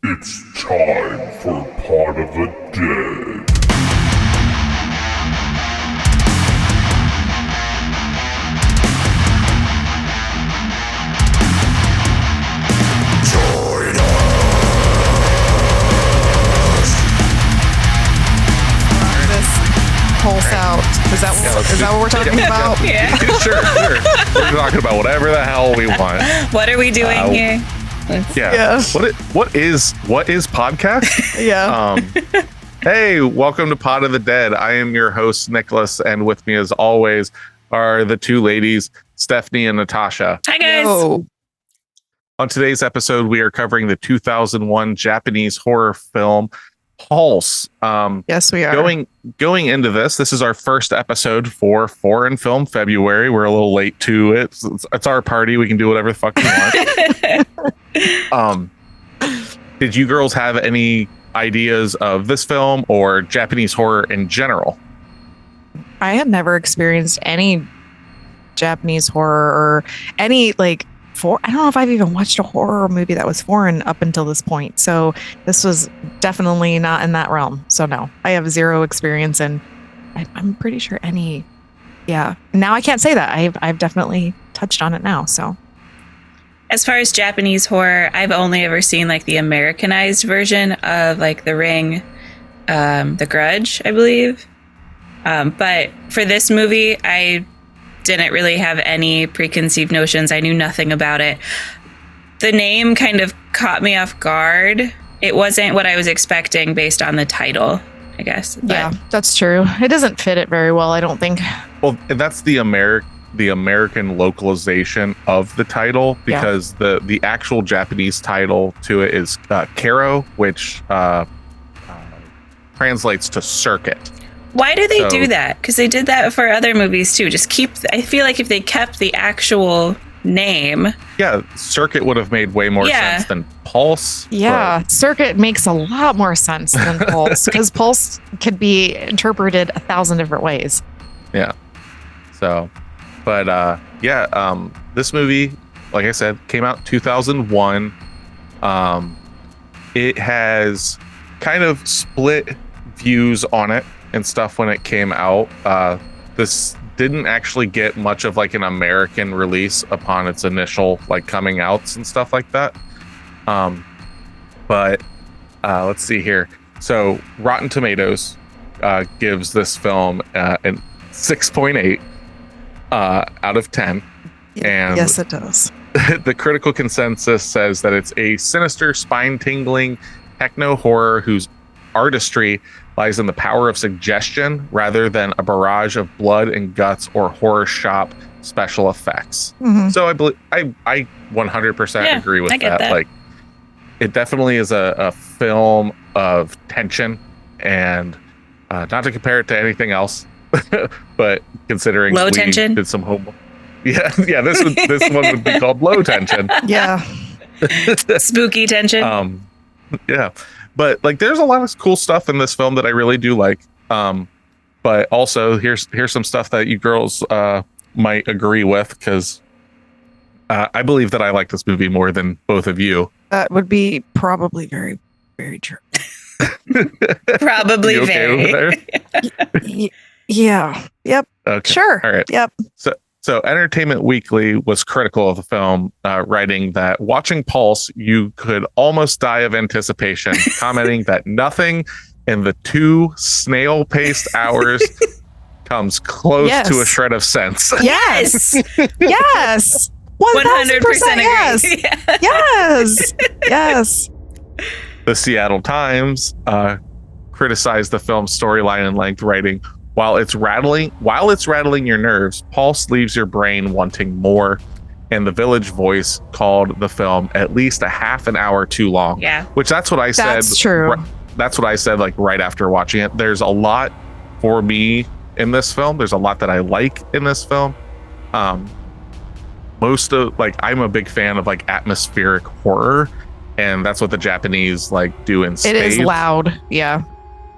It's time for Pot of the Dead. Join us. This pulse out. Is that what we're talking about? Yeah. Sure. We're talking about whatever the hell we want. What are we doing here? Yeah. What is podcast? Yeah. Hey, welcome to Pot of the Dead. I am your host, Nicholas, and with me as always are the two ladies, Stephanie and Natasha. Hi, guys. No. On today's episode, we are covering the 2001 Japanese horror film Pulse. Yes, we are. Going into this is our first episode for Foreign Film February. We're a little late to it. It's our party. We can do whatever the fuck we want. Did you girls have any ideas of this film or Japanese horror in general? I had never experienced any Japanese horror or any I don't know if I've even watched a horror movie that was foreign up until this point. So this was definitely not in that realm. So no, I have zero experience and I'm pretty sure any. Yeah. Now I can't say that. I've definitely touched on it now. So As far as Japanese horror, I've only ever seen the Americanized version of The Ring, The Grudge, I believe. But for this movie, I didn't really have any preconceived notions. I knew nothing about it. The name kind of caught me off guard. It wasn't what I was expecting based on the title, I guess. But yeah, that's true. It doesn't fit it very well, I don't think. Well, that's the American localization of the title, because the actual Japanese title to it is Kairo, which translates to circuit. Why do they do that? Because they did that for other movies too. I feel like if they kept the actual name. Yeah, circuit would have made way more sense than pulse. Yeah, circuit makes a lot more sense than pulse, because pulse could be interpreted 1,000 different ways. Yeah. So, but this movie, like I said, came out 2001. It has kind of split views on it and stuff when it came out. This didn't actually get much of an American release upon its initial coming outs and stuff like that. But let's see here. So Rotten Tomatoes gives this film an 6.8 out of 10. And yes, it does. The critical consensus says that it's a sinister, spine-tingling techno horror whose artistry lies in the power of suggestion rather than a barrage of blood and guts or horror shop special effects. Mm-hmm. So I believe I 100% agree with that. It definitely is a film of tension, and not to compare it to anything else, but considering low we tension did some homework. This one would be called low tension. Yeah. Spooky tension. Yeah. But there's a lot of cool stuff in this film that I really do like. But also here's some stuff that you girls might agree with, because I believe that I like this movie more than both of you. That would be probably very, very true. Probably you okay very. Over there? Yeah. Yep. Okay. Sure. All right. Yep. So Entertainment Weekly was critical of the film, writing that watching Pulse, you could almost die of anticipation, commenting that nothing in the 2 snail-paced hours comes close to a shred of sense. Yes. Yes. 100% yes. agree. Yes. Yes. The Seattle Times criticized the film's storyline and length, writing, While it's rattling your nerves, Pulse leaves your brain wanting more. And The Village Voice called the film at least a half an hour too long. Yeah. Which that's what I said. That's true. That's what I said right after watching it. There's a lot for me in this film. There's a lot that I like in this film. Most of I'm a big fan of atmospheric horror, and that's what the Japanese do in spades. It is loud. Yeah.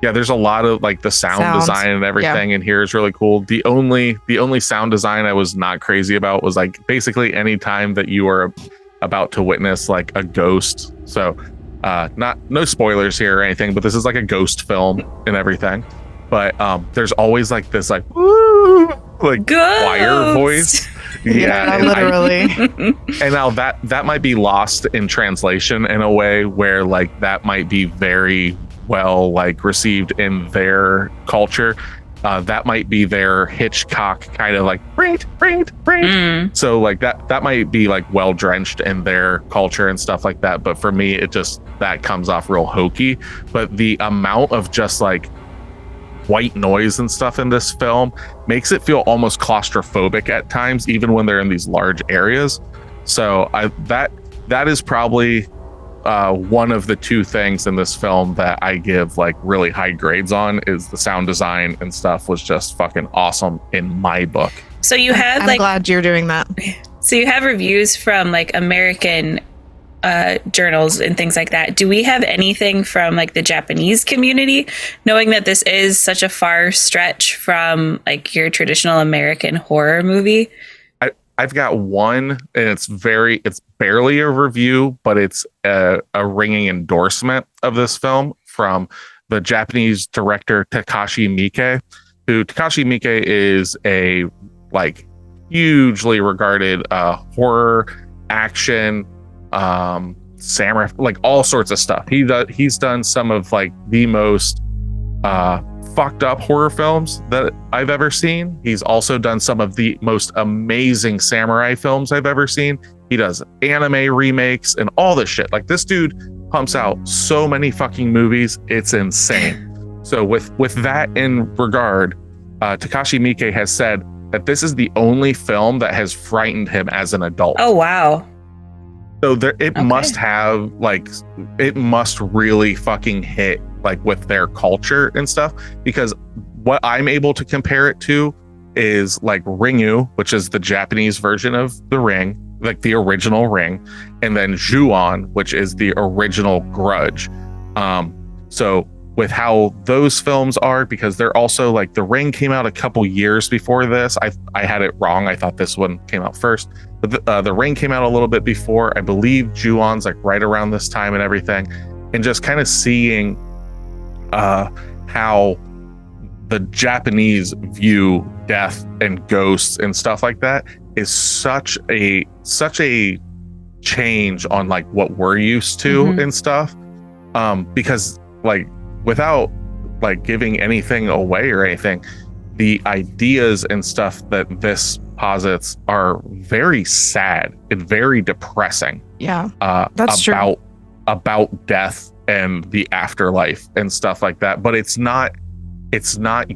Yeah, there's a lot of the sound design and everything in here is really cool. The only sound design I was not crazy about was basically any time that you are about to witness a ghost. So no spoilers here or anything, but this is like a ghost film and everything. But there's always like this like woo, like choir voice. Yeah, literally. And now that might be lost in translation in a way where like that might be very well like received in their culture. That might be their Hitchcock kind of like bring. So like that might be like well drenched in their culture and stuff like that. But for me, it just that comes off real hokey. But the amount of just like white noise and stuff in this film makes it feel almost claustrophobic at times, even when they're in these large areas. So that is probably one of the two things in this film that I give like really high grades on. Is the sound design and stuff was just fucking awesome in my book. So you have I'm glad you're doing that. So you have reviews from like American journals and things like that. Do we have anything from like the Japanese community, knowing that this is such a far stretch from like your traditional American horror movie? I've got one, and it's barely a review, but it's a ringing endorsement of this film from the Japanese director Takashi Miike, who Takashi Miike is a like hugely regarded horror, action, samurai, like all sorts of stuff. He's done some of like the most fucked up horror films that I've ever seen. He's also done some of the most amazing samurai films I've ever seen. He does anime remakes and all this shit. Like this dude pumps out so many fucking movies. It's insane. So with that in regard, Takashi Miike has said that this is the only film that has frightened him as an adult. Oh, wow. So it must have like, it must really fucking hit like with their culture and stuff, because what I'm able to compare it to is like Ringu, which is the Japanese version of The Ring, like the original Ring, and then Ju-on, which is the original Grudge. So with how those films are, because they're also like The Ring came out a couple years before this. I had it wrong. I thought this one came out first, but the Ring came out a little bit before. I believe Ju-on's like right around this time and everything, and just kind of seeing how the Japanese view death and ghosts and stuff like that is such a change on like what we're used to and stuff. Because like without like giving anything away or anything, the ideas and stuff that this posits are very sad and very depressing. Yeah, that's true. About death and the afterlife and stuff like that, but it's not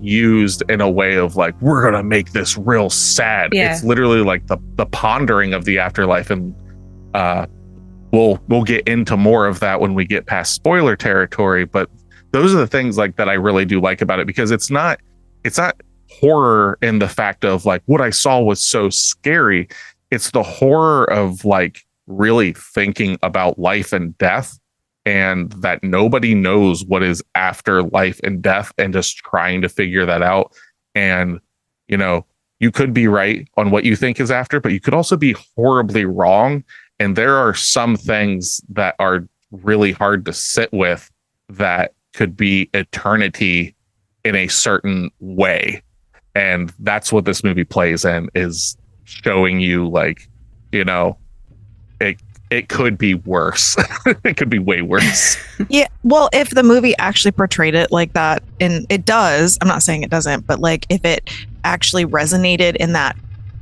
used in a way of like, we're gonna make this real sad. It's literally like the pondering of the afterlife, and we'll get into more of that when we get past spoiler territory. But those are the things like that I really do like about it, because it's not horror in the fact of like what I saw was so scary. It's the horror of like really thinking about life and death, and that nobody knows what is after life and death, and just trying to figure that out. And, you know, you could be right on what you think is after, but you could also be horribly wrong. And there are some things that are really hard to sit with that could be eternity in a certain way. And that's what this movie plays in, is showing you like, you know, it could be worse. It could be way worse. Yeah. Well, if the movie actually portrayed it like that, and it does, I'm not saying it doesn't, but like if it actually resonated in that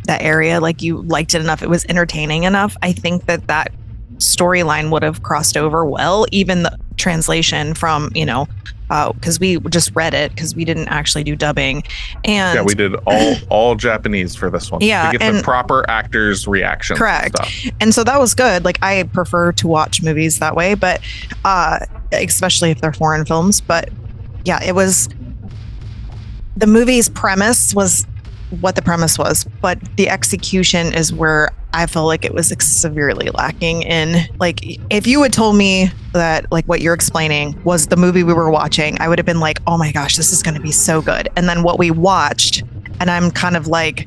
area, like you liked it enough, it was entertaining enough, I think that storyline would have crossed over well, even the translation from, you know, because we just read it because we didn't actually do dubbing. And yeah, we did all Japanese for this one. Yeah, to get the proper actors' reactions. Correct. And so that was good. Like I prefer to watch movies that way, but especially if they're foreign films. But yeah, it was, the movie's premise was what the premise was, but the execution is where I feel like it was severely lacking in. Like if you had told me that like what you're explaining was the movie we were watching, I would have been like, oh my gosh, this is going to be so good. And then what we watched, and I'm kind of like,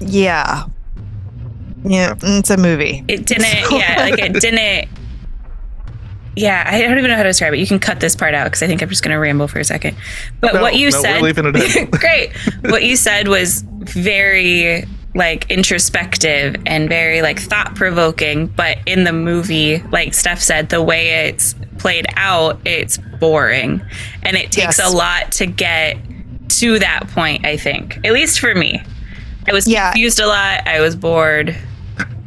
yeah, it's a movie. It didn't, it Yeah, I don't even know how to describe it. You can cut this part out because I think I'm just going to ramble for a second. But what you said, we're leaving it in. Great. What you said was very like introspective and very like thought provoking. But in the movie, like Steph said, the way it's played out, it's boring, and it takes a lot to get to that point. I think, at least for me, I was confused a lot. I was bored.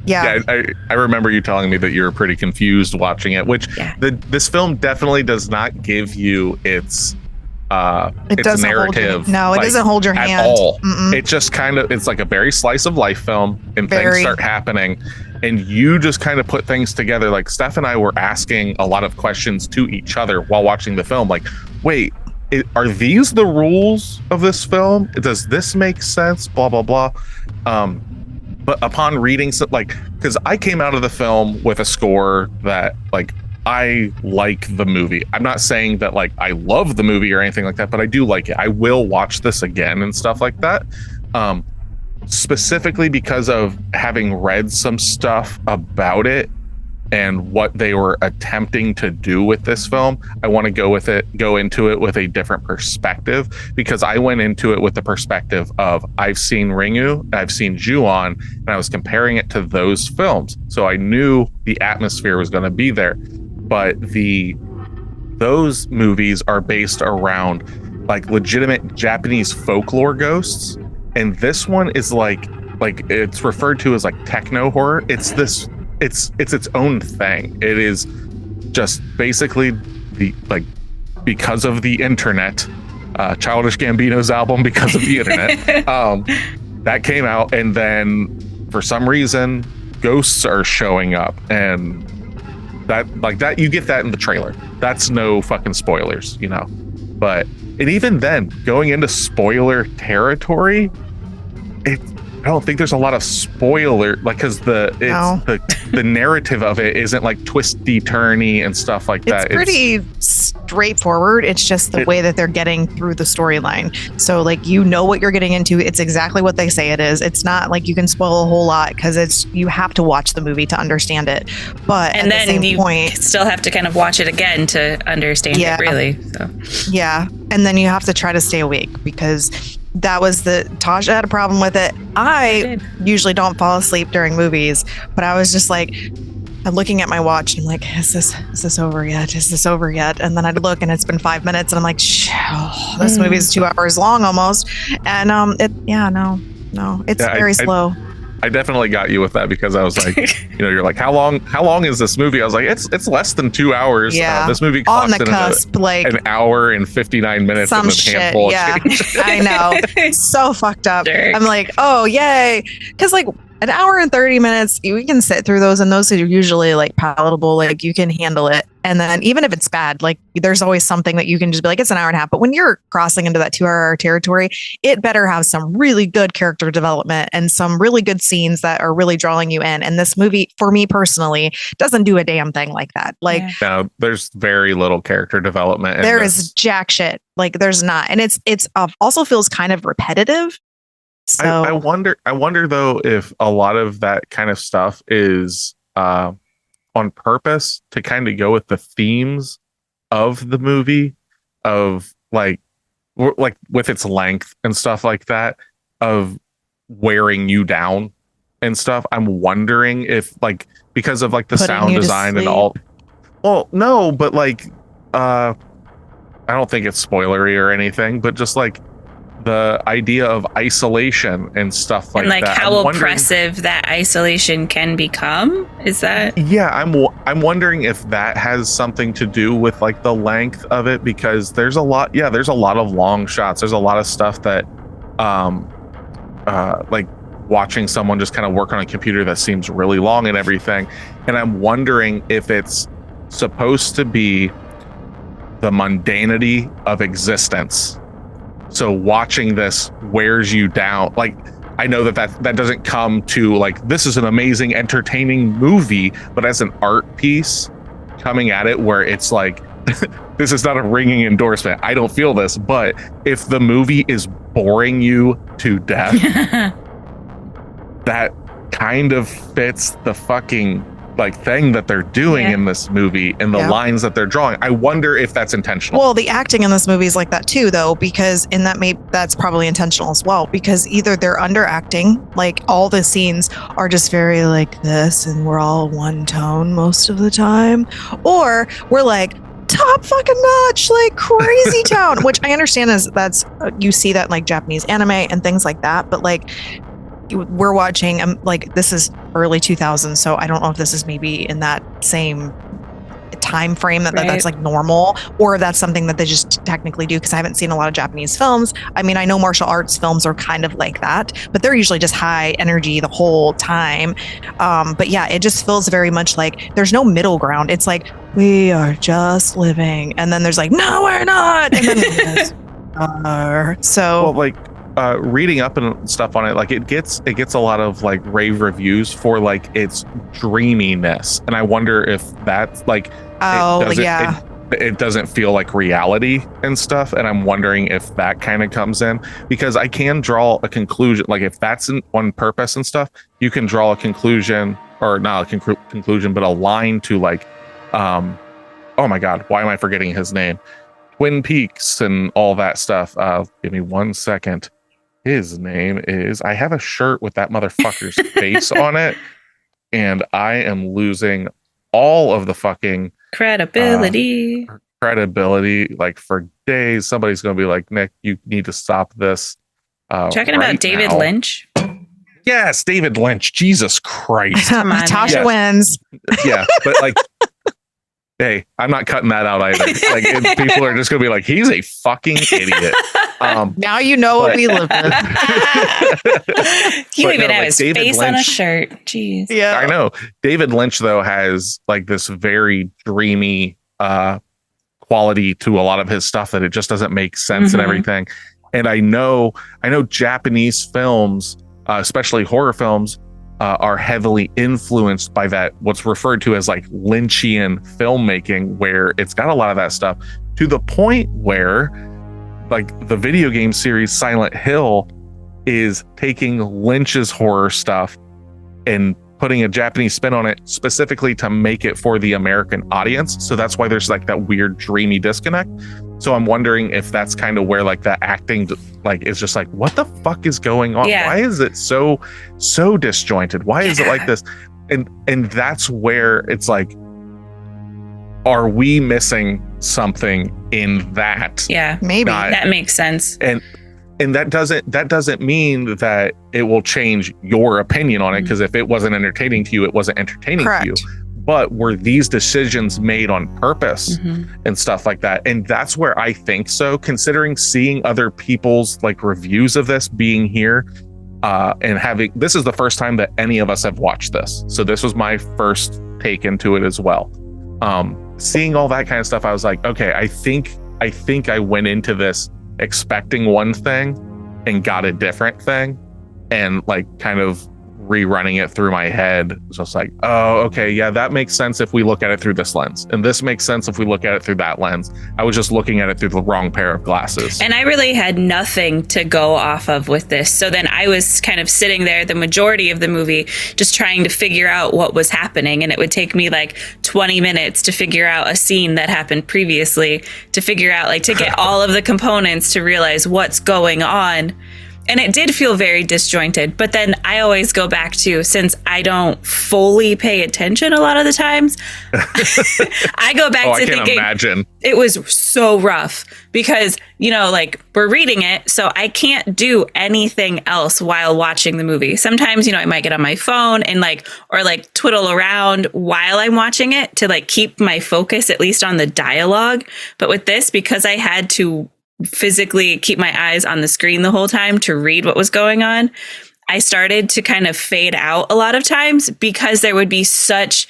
Yeah, I remember you telling me that you were pretty confused watching it, which this film definitely does not give you its narrative. It doesn't hold your hand at all. Mm-mm. It just kind of, it's like a very slice of life film, and things start happening, and you just kind of put things together. Like Steph and I were asking a lot of questions to each other while watching the film. Like, wait, are these the rules of this film? Does this make sense? Blah blah blah. But upon reading, because I came out of the film with a score that, like, I like the movie. I'm not saying that, like, I love the movie or anything like that, but I do like it. I will watch this again and stuff like that. Specifically because of having read some stuff about it and what they were attempting to do with this film. I want to go into it with a different perspective, because I went into it with the perspective of, I've seen Ringu, I've seen Ju-on, and I was comparing it to those films. So I knew the atmosphere was going to be there. But those movies are based around like legitimate Japanese folklore ghosts. And this one is like it's referred to as like techno horror. It's its own thing. It is just basically because of the internet, Childish Gambino's album Because of the Internet, that came out, and then for some reason ghosts are showing up, and that you get that in the trailer. That's no fucking spoilers, you know. But and even then, going into spoiler territory, I don't think there's a lot of spoiler, like, because the narrative of it isn't like twisty turny and stuff like that. It's pretty straightforward. It's just the way that they're getting through the storyline. So like, you know what you're getting into. It's exactly what they say it is. It's not like you can spoil a whole lot, because you have to watch the movie to understand it. But at the same point, still have to kind of watch it again to understand it, really. So. Yeah, and then you have to try to stay awake, because that was Tasha had a problem with it. I usually don't fall asleep during movies, but I was just like, I'm looking at my watch and I'm like, is this over yet? Is this over yet? And then I'd look and it's been 5 minutes and I'm like, this movie is 2 hours long almost. And it's very slow. I definitely got you with that, because I was like, you're like, how long is this movie? I was like, it's less than 2 hours. Yeah. This movie on the cusp, like an hour and 59 minutes. Some and a shit. handful Yeah, of change. I know. So fucked up. Sure. I'm like, oh yay, because like an hour and 30 minutes, we can sit through those, and those are usually like palatable. Like you can handle it. And then even if it's bad, like there's always something that you can just be like, it's an hour and a half. But when you're crossing into that 2 hour territory, it better have some really good character development and some really good scenes that are really drawing you in. And this movie, for me personally, doesn't do a damn thing like that. Like, no, there's very little character development. There is jack shit. Like there's not. And it's also feels kind of repetitive. So I wonder though, if a lot of that kind of stuff is on purpose to kind of go with the themes of the movie, of like with its length and stuff like that, of wearing you down and stuff. I'm wondering if, like, because of like the sound design and all. Well, no, but like I don't think it's spoilery or anything, but just like the idea of isolation and stuff like that. And like how oppressive that isolation can become. Is that? Yeah, I'm wondering if that has something to do with like the length of it, because there's a lot of long shots. There's a lot of stuff that like watching someone just kind of work on a computer that seems really long and everything. And I'm wondering if it's supposed to be the mundanity of existence. So watching this wears you down. Like, I know that doesn't come to like, this is an amazing, entertaining movie, but as an art piece coming at it, where it's like, this is not a ringing endorsement. I don't feel this, but if the movie is boring you to death, that kind of fits the fucking like thing that they're doing in this movie and the lines that they're drawing. I wonder if that's intentional. Well, the acting in this movie is like that too, though, because that's probably intentional as well, because either they're underacting, like all the scenes are just very like this and we're all one tone most of the time, or we're like top fucking notch, like crazy town, which I understand that's you see that in like Japanese anime and things like that, but like we're watching like this is early 2000s, so I don't know if this is maybe in that same time frame that's like normal, or if that's something that they just technically do, because I haven't seen a lot of Japanese films. I mean, I know martial arts films are kind of like that, but they're usually just high energy the whole time. But yeah, it just feels very much like there's no middle ground. It's like we are just living, and then there's like no, we're not, and then yes, are. So well, like reading up and stuff on it, like it gets a lot of like rave reviews for like its dreaminess, and I wonder if that's like it doesn't feel like reality and stuff, and I'm wondering if that kind of comes in, because I can draw a conclusion, like if that's on purpose and stuff, you can draw a conclusion, or not a conclusion, but a line to like oh my god, why am I forgetting his name? Twin Peaks and all that stuff. Give me 1 second. His name is, I have a shirt with that motherfucker's face on it, and I am losing all of the fucking credibility. Like for days, somebody's going to be like, Nick, you need to stop this. Talking about David Lynch. Yes, David Lynch. Jesus Christ. Tasha wins. Yeah, but like, hey, I'm not cutting that out either. Like, people are just going to be like, he's a fucking idiot. Now you know what we live with. He don't even have his face on a shirt. Jeez. Yeah, I know. David Lynch, though, has like this very dreamy quality to a lot of his stuff that it just doesn't make sense and everything. And I know Japanese films, especially horror films, are heavily influenced by that, what's referred to as like Lynchian filmmaking, where it's got a lot of that stuff, to the point where like the video game series Silent Hill is taking Lynch's horror stuff and putting a Japanese spin on it specifically to make it for the American audience. So that's why there's like that weird dreamy disconnect. So I'm wondering if that's kind of where like the acting like is just like, what the fuck is going on? Why is it so disjointed? Why is it like this? And that's where it's like, are we missing something in that? Yeah, maybe that makes sense. And that doesn't mean that it will change your opinion on it, because if it wasn't entertaining to you, it wasn't entertaining to you. But were these decisions made on purpose and stuff like that? And that's where I think so, considering seeing other people's like reviews of this, being here and having, this is the first time that any of us have watched this. So this was my first take into it as well. Seeing all that kind of stuff, I was like, okay, I think I went into this expecting one thing and got a different thing, and like kind of rerunning it through my head, just like, oh, okay, yeah, that makes sense if we look at it through this lens, and this makes sense if we look at it through that lens. I was just looking at it through the wrong pair of glasses, and I really had nothing to go off of with this. So then I was kind of sitting there the majority of the movie just trying to figure out what was happening, and it would take me like 20 minutes to figure out a scene that happened previously, to figure out like to get all of the components to realize what's going on. And it did feel very disjointed. But then I always go back to, since I don't fully pay attention a lot of the times, I go back to thinking imagine. It was so rough because, you know, like we're reading it, so I can't do anything else while watching the movie. Sometimes, you know, I might get on my phone and like, or like twiddle around while I'm watching it to like keep my focus at least on the dialogue. But with this, because I had to physically keep my eyes on the screen the whole time to read what was going on, I started to kind of fade out a lot of times because there would be such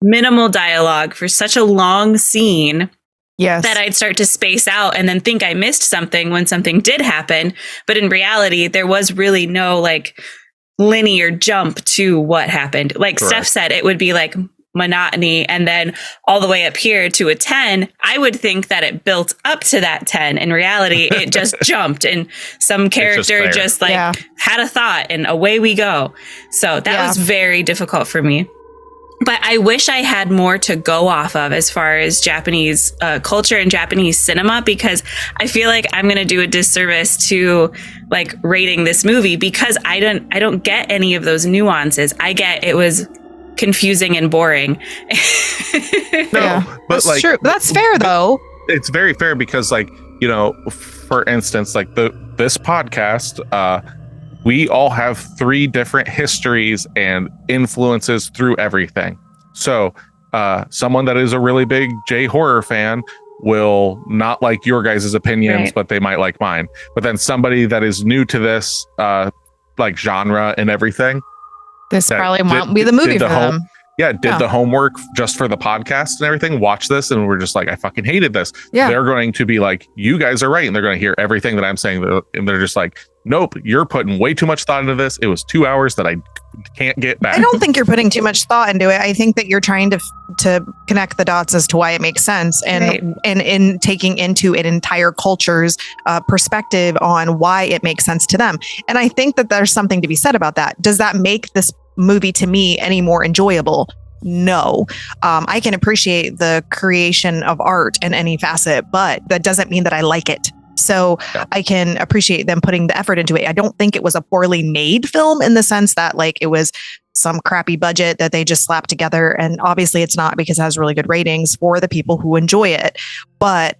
minimal dialogue for such a long scene that I'd start to space out and then think I missed something when something did happen. But in reality, there was really no like linear jump to what happened. Like Steph said, it would be like monotony, and then all the way up here to a 10, I would think that it built up to that 10. In reality, it just jumped, and some character just like had a thought and away we go. So that was very difficult for me. But I wish I had more to go off of as far as Japanese culture and Japanese cinema, because I feel like I'm going to do a disservice to like rating this movie, because I don't get any of those nuances. I get it was confusing and boring. No, but that's like true. That's fair though. It's very fair because, like, you know, for instance, like this podcast, we all have 3 different histories and influences through everything. So someone that is a really big J-horror fan will not like your guys' opinions, right, but they might like mine. But then somebody that is new to this like genre and everything, This probably won't be the movie for them. Did the homework just for the podcast and everything, watch this, and we're just like, I fucking hated this. Yeah. They're going to be like, you guys are right. And they're going to hear everything that I'm saying. And they're just like, nope, you're putting way too much thought into this. It was 2 hours that I can't get back. I don't think you're putting too much thought into it. I think that you're trying to connect the dots as to why it makes sense, and right, and in taking into an entire culture's perspective on why it makes sense to them. And I think that there's something to be said about that. Does that make this movie to me any more enjoyable? No. I can appreciate the creation of art in any facet, but that doesn't mean that I like it. So I can appreciate them putting the effort into it. I don't think it was a poorly made film in the sense that like it was some crappy budget that they just slapped together. And obviously it's not, because it has really good ratings for the people who enjoy it. But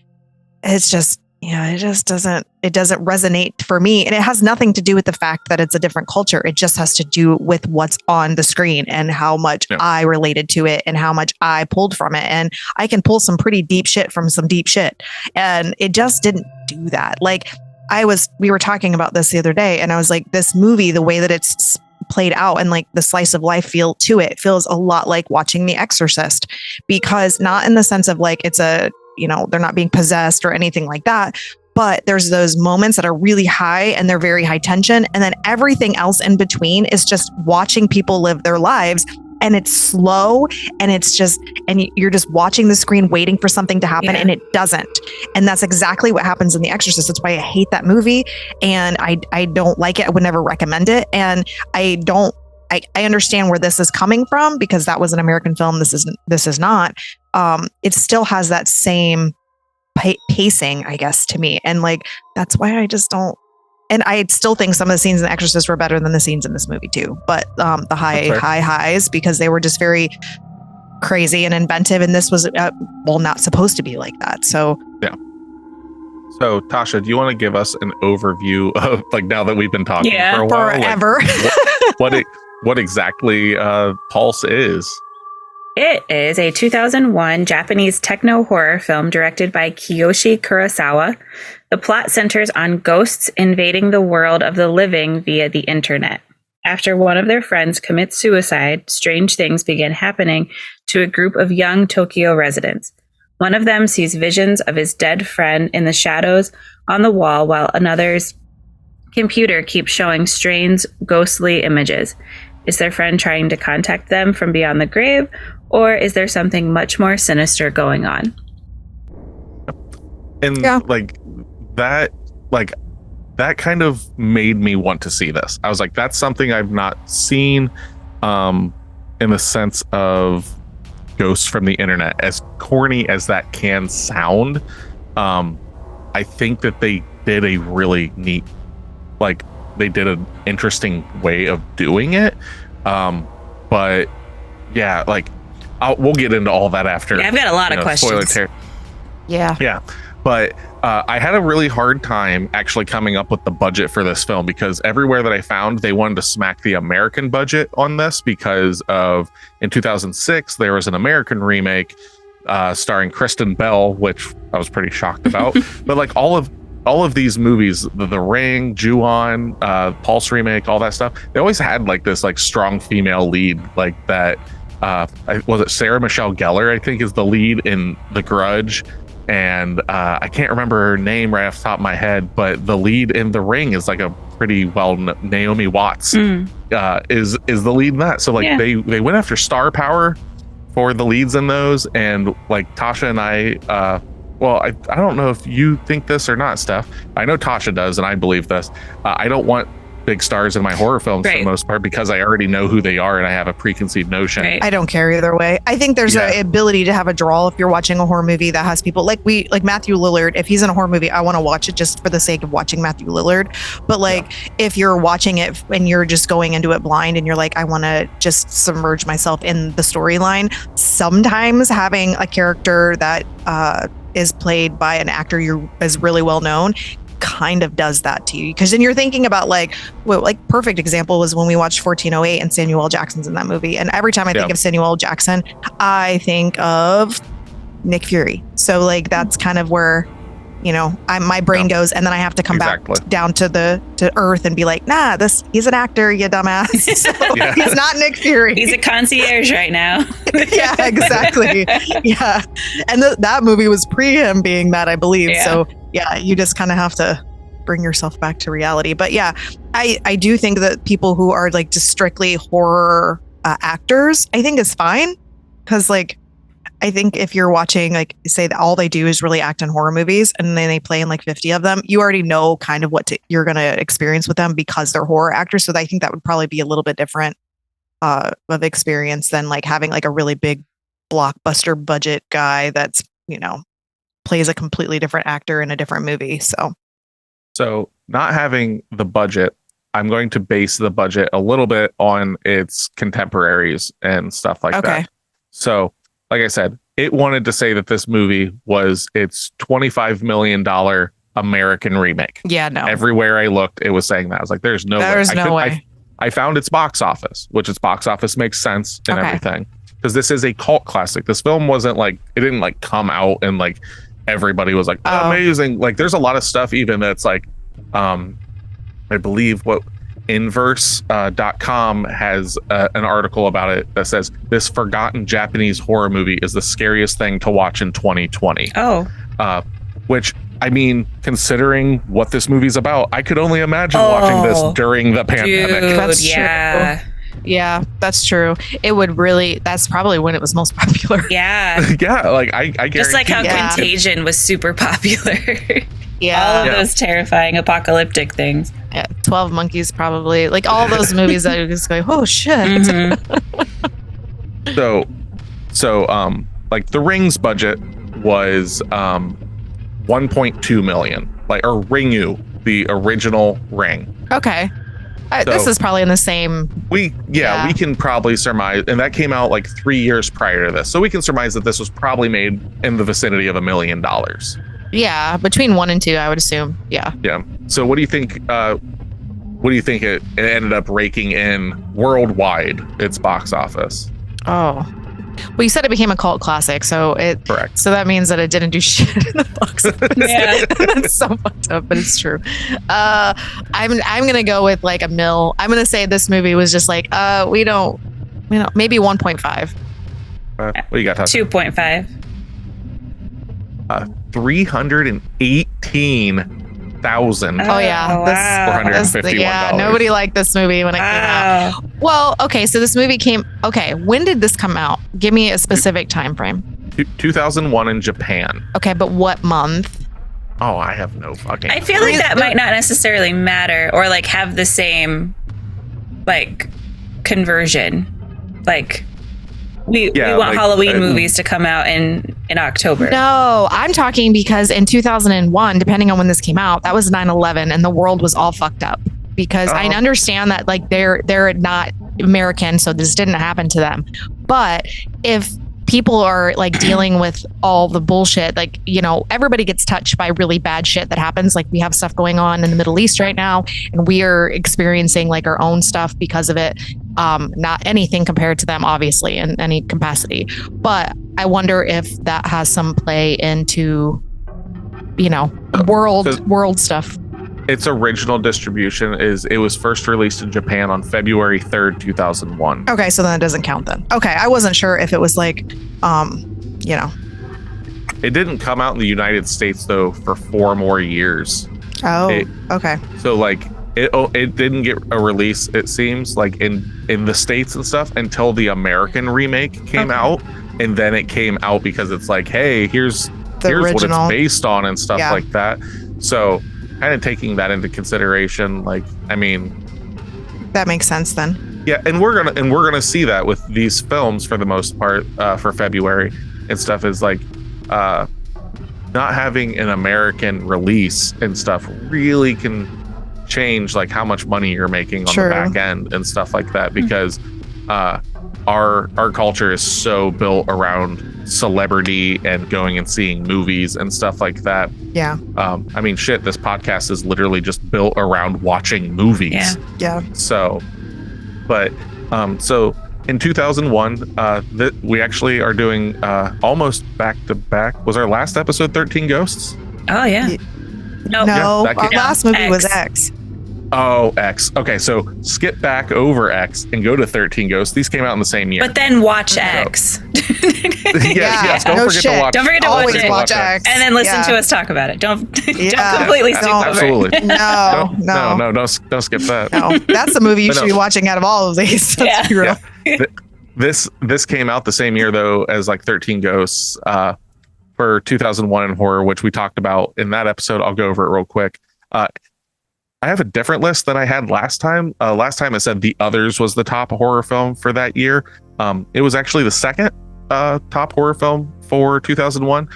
it's just, it just doesn't resonate for me. And it has nothing to do with the fact that it's a different culture. It just has to do with what's on the screen and how much I related to it and how much I pulled from it. And I can pull some pretty deep shit from some deep shit. And it just didn't do that. Like we were talking about this the other day, and I was like, this movie, the way that it's played out and like the slice of life feel to it feels a lot like watching The Exorcist, because not in the sense of like it's a, they're not being possessed or anything like that. But there's those moments that are really high and they're very high tension. And then everything else in between is just watching people live their lives. And it's slow, and you're just watching the screen waiting for something to happen, and it doesn't. And that's exactly what happens in The Exorcist. That's why I hate that movie. And I don't like it. I would never recommend it. And I understand where this is coming from, because that was an American film. This is not. It still has that same pacing, I guess, to me. And like, that's why I just don't. And I still think some of the scenes in The Exorcist were better than the scenes in this movie too. But the high highs, because they were just very crazy and inventive. And this was, not supposed to be like that. So, yeah. So, Tasha, do you want to give us an overview of, like, now that we've been talking for a while? Forever. Like, what exactly Pulse is? It is a 2001 Japanese techno horror film directed by Kiyoshi Kurosawa. The plot centers on ghosts invading the world of the living via the internet. After one of their friends commits suicide, strange things begin happening to a group of young Tokyo residents. One of them sees visions of his dead friend in the shadows on the wall, while another's computer keeps showing strange, ghostly images. Is their friend trying to contact them from beyond the grave, or is there something much more sinister going on? And that kind of made me want to see this. I was like, that's something I've not seen in the sense of ghosts from the internet. As corny as that can sound, I think that they did a really neat, like, they did an interesting way of doing it. But yeah, like, we'll get into all that after. Yeah, I've got a lot of questions. Yeah. But I had a really hard time actually coming up with the budget for this film, because everywhere that I found, they wanted to smack the American budget on this, because of, in 2006, there was an American remake starring Kristen Bell, which I was pretty shocked about. But like all of these movies, the Ring, Ju-on, Pulse remake, all that stuff, they always had like this like strong female lead, like that. Was it Sarah Michelle Gellar, I think, is the lead in The Grudge, and I can't remember her name right off the top of my head, but the lead in The Ring is like a pretty Naomi Watts is the lead in that. So like they went after star power for the leads in those, and like Tasha and I don't know if you think this or not, Steph. I know Tasha does, and I believe this. I don't want big stars in my horror films for Right. the most part because I already know who they are and I have a preconceived notion. Right. I don't care either way. I think there's Yeah. an ability to have a draw if you're watching a horror movie that has people like Matthew Lillard. If he's in a horror movie, I want to watch it just for the sake of watching Matthew Lillard. But like if you're watching it and you're just going into it blind and you're like, I want to just submerge myself in the storyline, sometimes having a character that is played by an actor who is really well known kind of does that to you, because then you're thinking about like perfect example was when we watched 1408 and Samuel L. Jackson's in that movie, and every time I think of Samuel L. Jackson I think of Nick Fury. So like that's kind of where my brain goes, and then I have to come back down to earth and be like, nah, he's an actor, you dumbass. So he's not Nick Fury. He's a concierge right now. Yeah, exactly. Yeah, and that movie was pre him being that, I believe. Yeah. So yeah, you just kind of have to bring yourself back to reality. But yeah, I do think that people who are like just strictly horror actors, I think is fine, because like I think if you're watching, like, say that all they do is really act in horror movies and then they play in like 50 of them, you already know kind of you're going to experience with them because they're horror actors. So I think that would probably be a little bit different of experience than like having like a really big blockbuster budget guy that's, plays a completely different actor in a different movie. So not having the budget, I'm going to base the budget a little bit on its contemporaries and stuff like that. So like I said, it wanted to say that this movie was its $25 million American remake. Yeah, no. Everywhere I looked, it was saying that. I was like, there's no way. I found its box office, which its box office makes sense and everything. Because this is a cult classic. This film wasn't like, it didn't like come out and like everybody was like, amazing. Like there's a lot of stuff even that's like, I believe Inverse.com has an article about it that says this forgotten Japanese horror movie is the scariest thing to watch in 2020. Which, I mean, considering what this movie's about, I could only imagine watching this during the pandemic. Dude, That's true. Yeah, that's true. It would really, that's probably when it was most popular. Yeah. Yeah, like I guarantee. Just like how Contagion was super popular. All of those terrifying apocalyptic things. Yeah, 12 Monkeys probably. Like all those movies that are just going, oh shit. So like The Ring's budget was 1.2 million. Like, or Ringu, the original Ring. Okay. This is probably in the same. We can probably surmise, and that came out like 3 years prior to this. So we can surmise that this was probably made in the vicinity of $1 million. Yeah, between 1 and 2, I would assume. Yeah. Yeah. So what do you think? It ended up raking in worldwide, its box office? Oh, well, you said it became a cult classic, so correct. So that means that it didn't do shit in the box office. Yeah. That's so fucked up, but it's true. I'm gonna go with like $1 million. I'm gonna say this movie was just like we don't maybe 1.5. What do you got? 2.5. 318,000. Oh yeah, wow. 451. Yeah, nobody liked this movie when it came out. Well, okay, so this movie when did this come out? Give me a specific time frame. 2001 in Japan. Okay, but what month? Oh, I have no fucking. I feel like that might not necessarily matter or like have the same like conversion. Like we want Halloween movies to come out in October. No, I'm talking because in 2001, depending on when this came out, that was 9/11 and the world was all fucked up. Because I understand that like they're not American, so this didn't happen to them. But if people are like dealing with all the bullshit, like, everybody gets touched by really bad shit that happens. Like we have stuff going on in the Middle East right now, and we are experiencing like our own stuff because of it. Not anything compared to them, obviously, in any capacity. But I wonder if that has some play into, world stuff. Its original distribution it was first released in Japan on February 3rd, 2001. Okay, so then it doesn't count then. Okay, I wasn't sure if it was like, It didn't come out in the United States though for 4 more years. Oh, okay. So like it didn't get a release, it seems, like in the States and stuff until the American remake came out, and then it came out because it's like, hey, here's what it's based on and stuff like that. So kind of taking that into consideration, like, I mean, that makes sense then. Yeah, and we're gonna see that with these films for the most part for February and stuff is like not having an American release and stuff really can change like how much money you're making on the back end and stuff like that, because our culture is so built around celebrity and going and seeing movies and stuff like that. Yeah. I mean, shit, this podcast is literally just built around watching movies. Yeah. So, but so in 2001, we actually are doing almost back to back. Was our last episode 13 Ghosts? Oh yeah. Nope. No, Yeah, our last movie X. was X. Oh, X. Okay, so skip back over X and go to 13 Ghosts. These came out in the same year. But then watch X. yes, don't no forget shit. to watch. Don't forget to Always watch it. watch X. And then listen Yeah. to us talk about it. Don't Yeah. completely skip over it. Absolutely. No, Don't skip that. no. That's the movie you But should no. be watching out of all of these. Let's be real. This came out the same year though as like 13 Ghosts for 2001 in horror, which we talked about in that episode. I'll go over it real quick. I have a different list than I had last time. Last time I said The Others was the top horror film for that year. It was actually the second top horror film for 2001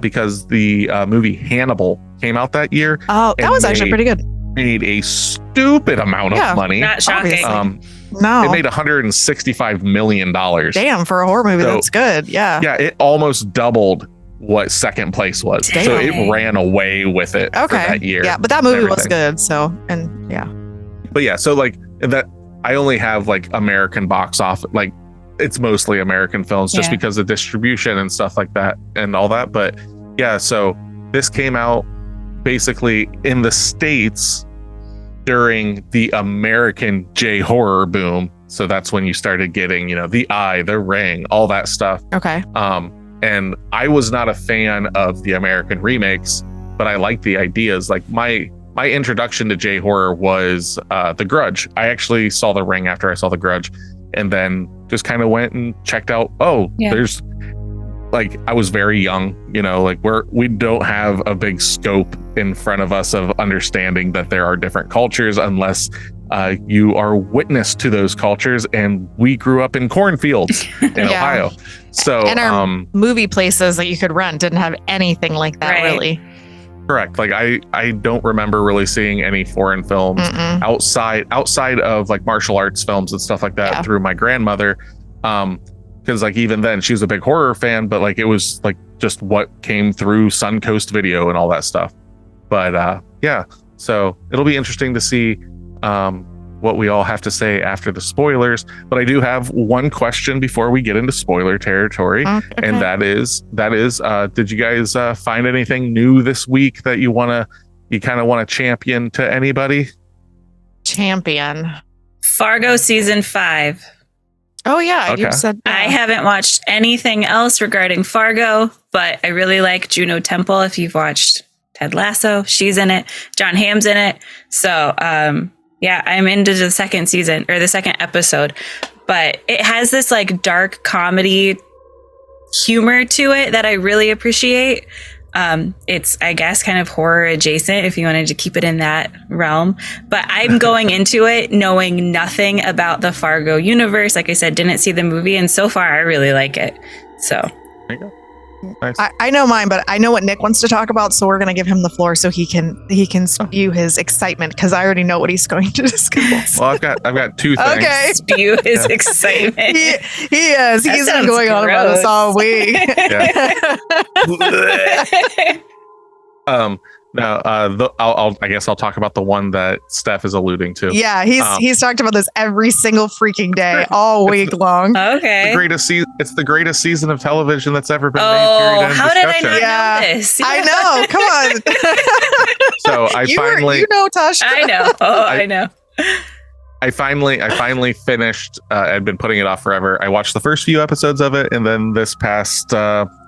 because the movie Hannibal came out that year. Oh, that and was actually pretty good. Made a stupid amount Yeah. of money. Not shocking. No. It made $165 million. Damn, for a horror movie, So- that's good. Yeah. Yeah, it almost doubled what second place was. Damn. So it ran away with it for Okay. that year. Yeah, but that movie was everything. good. So, and yeah. But yeah, so like that, I only have like American box office, like it's mostly American films just Yeah. because of distribution and stuff like that and all that. But yeah, so this came out basically in the States during the American J horror boom. So that's when you started getting, The Eye, The Ring, all that stuff. Okay. And I was not a fan of the American remakes, but I liked the ideas. Like my introduction to J horror was The Grudge. I actually saw The Ring after I saw The Grudge, and then just kind of went and checked out. Oh, Yeah. there's like I was very young, like we don't have a big scope in front of us of understanding that there are different cultures unless you are witness to those cultures. And we grew up in cornfields in Yeah. Ohio. So And our movie places that you could rent didn't have anything like that, Right. really. correct. Like I don't remember really seeing any foreign films Mm-mm. outside of like martial arts films and stuff like that Yeah. through my grandmother. Because like even then she was a big horror fan, but like it was like just what came through Suncoast Video and all that stuff. But yeah, so it'll be interesting to see what we all have to say after the spoilers. But I do have one question before we get into spoiler territory. Okay. And that is, did you guys find anything new this week that you kind of want to champion to anybody? Champion. Fargo season 5. Oh yeah, Okay. you said I haven't watched anything else regarding Fargo, but I really like Juno Temple. If you've watched Ted Lasso, she's in it. John Hamm's in it. So, yeah, I'm into the second season or the second episode, but it has this like dark comedy humor to it that I really appreciate. It's, I guess, kind of horror adjacent if you wanted to keep it in that realm. But I'm going into it knowing nothing about the Fargo universe. Like I said, didn't see the movie, and so far I really like it. So There you go. Nice. I know mine, but I know what Nick wants to talk about, so we're gonna give him the floor so he can spew his excitement because I already know what he's going to discuss. Well, I've got two things. Okay. spew his excitement. He is. That He's been sounds going on about us gross. all week. Yeah. Now, I guess I'll talk about the one that Steph is alluding to. Yeah, he's talked about this every single freaking day, all week long. Okay. It's the greatest season of television that's ever been made. Oh, Period. End how did I discussion. not Yeah. know this? I know. Come on. So I finally, Tasha. I know. Oh, I know. I finally finished. I'd been putting it off forever. I watched the first few episodes of it, and then this past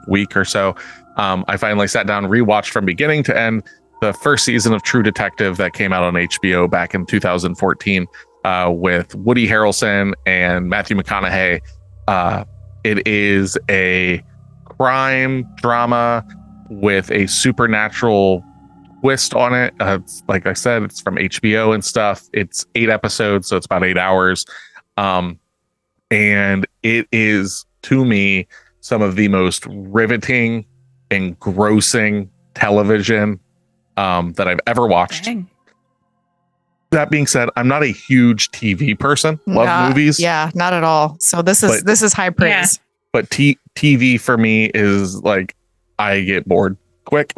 week or so, I finally sat down, rewatched from beginning to end the first season of True Detective that came out on HBO back in 2014 with Woody Harrelson and Matthew McConaughey. It is a crime drama with a supernatural twist on it. Like I said, it's from HBO and stuff. It's 8 episodes, so it's about 8 hours. And it is, to me, some of the most riveting, engrossing television that I've ever watched. Dang. That being said, I'm not a huge TV person. Love movies. Yeah, not at all. So this is high praise. Yeah. But TV for me is like, I get bored quick.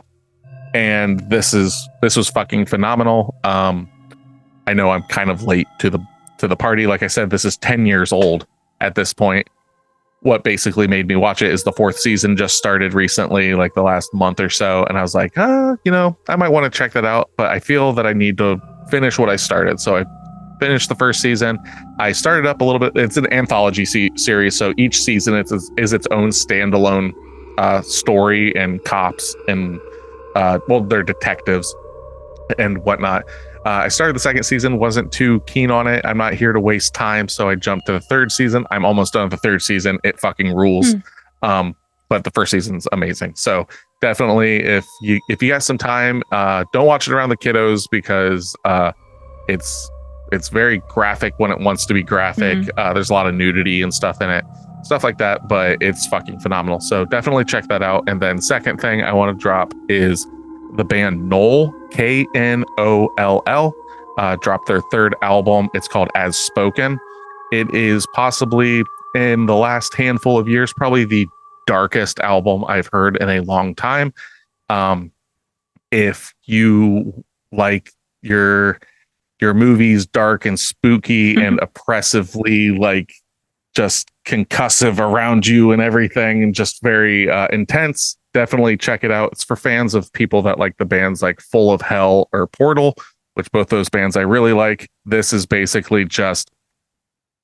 And this was fucking phenomenal. I know I'm kind of late to the party. Like I said, this is 10 years old at this point. What basically made me watch it is the 4th season just started recently, like the last month or so. And I was like, I might want to check that out, but I feel that I need to finish what I started. So I finished the 1st season. I started up a little bit. It's an anthology series. So each season is its own standalone story, and cops and they're detectives and whatnot. I started the 2nd season, wasn't too keen on it. I'm not here to waste time, so I jumped to the 3rd season. I'm almost done with the 3rd season. It fucking rules. But the 1st season's amazing. So definitely, if you got some time, don't watch it around the kiddos, because it's very graphic when it wants to be graphic. There's a lot of nudity and stuff in it, stuff like that, but it's fucking phenomenal. So definitely check that out. And then second thing I want to drop is the band Knoll, Knoll, dropped their 3rd album. It's called As Spoken. It is possibly, in the last handful of years, probably the darkest album I've heard in a long time. If you like your movies dark and spooky and oppressively, like, just concussive around you and everything, and just very intense, definitely check it out. It's for fans of people that like the bands like Full of Hell or Portal, which both those bands I really like. This is basically just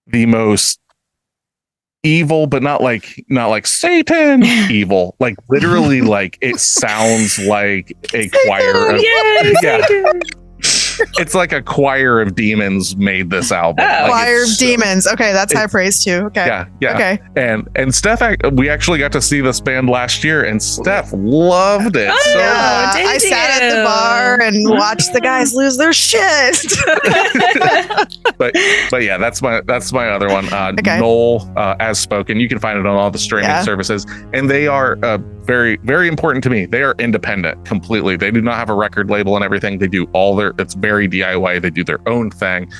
the most evil, but not like Satan evil, like literally, like it sounds like a choir of, it's like a choir of demons made this album. Like, choir of demons. Okay, that's high praise too. Okay. Yeah. Okay. And Steph, we actually got to see this band last year, and Steph loved it. Oh, so Yeah, did I sat at the bar and watched the guys lose their shit. but yeah, that's my other one. Okay. Knoll, As Spoken. You can find it on all the streaming services, and they are very, very important to me. They are independent completely. They do not have a record label and everything. They do it's very DIY. They do their own thing.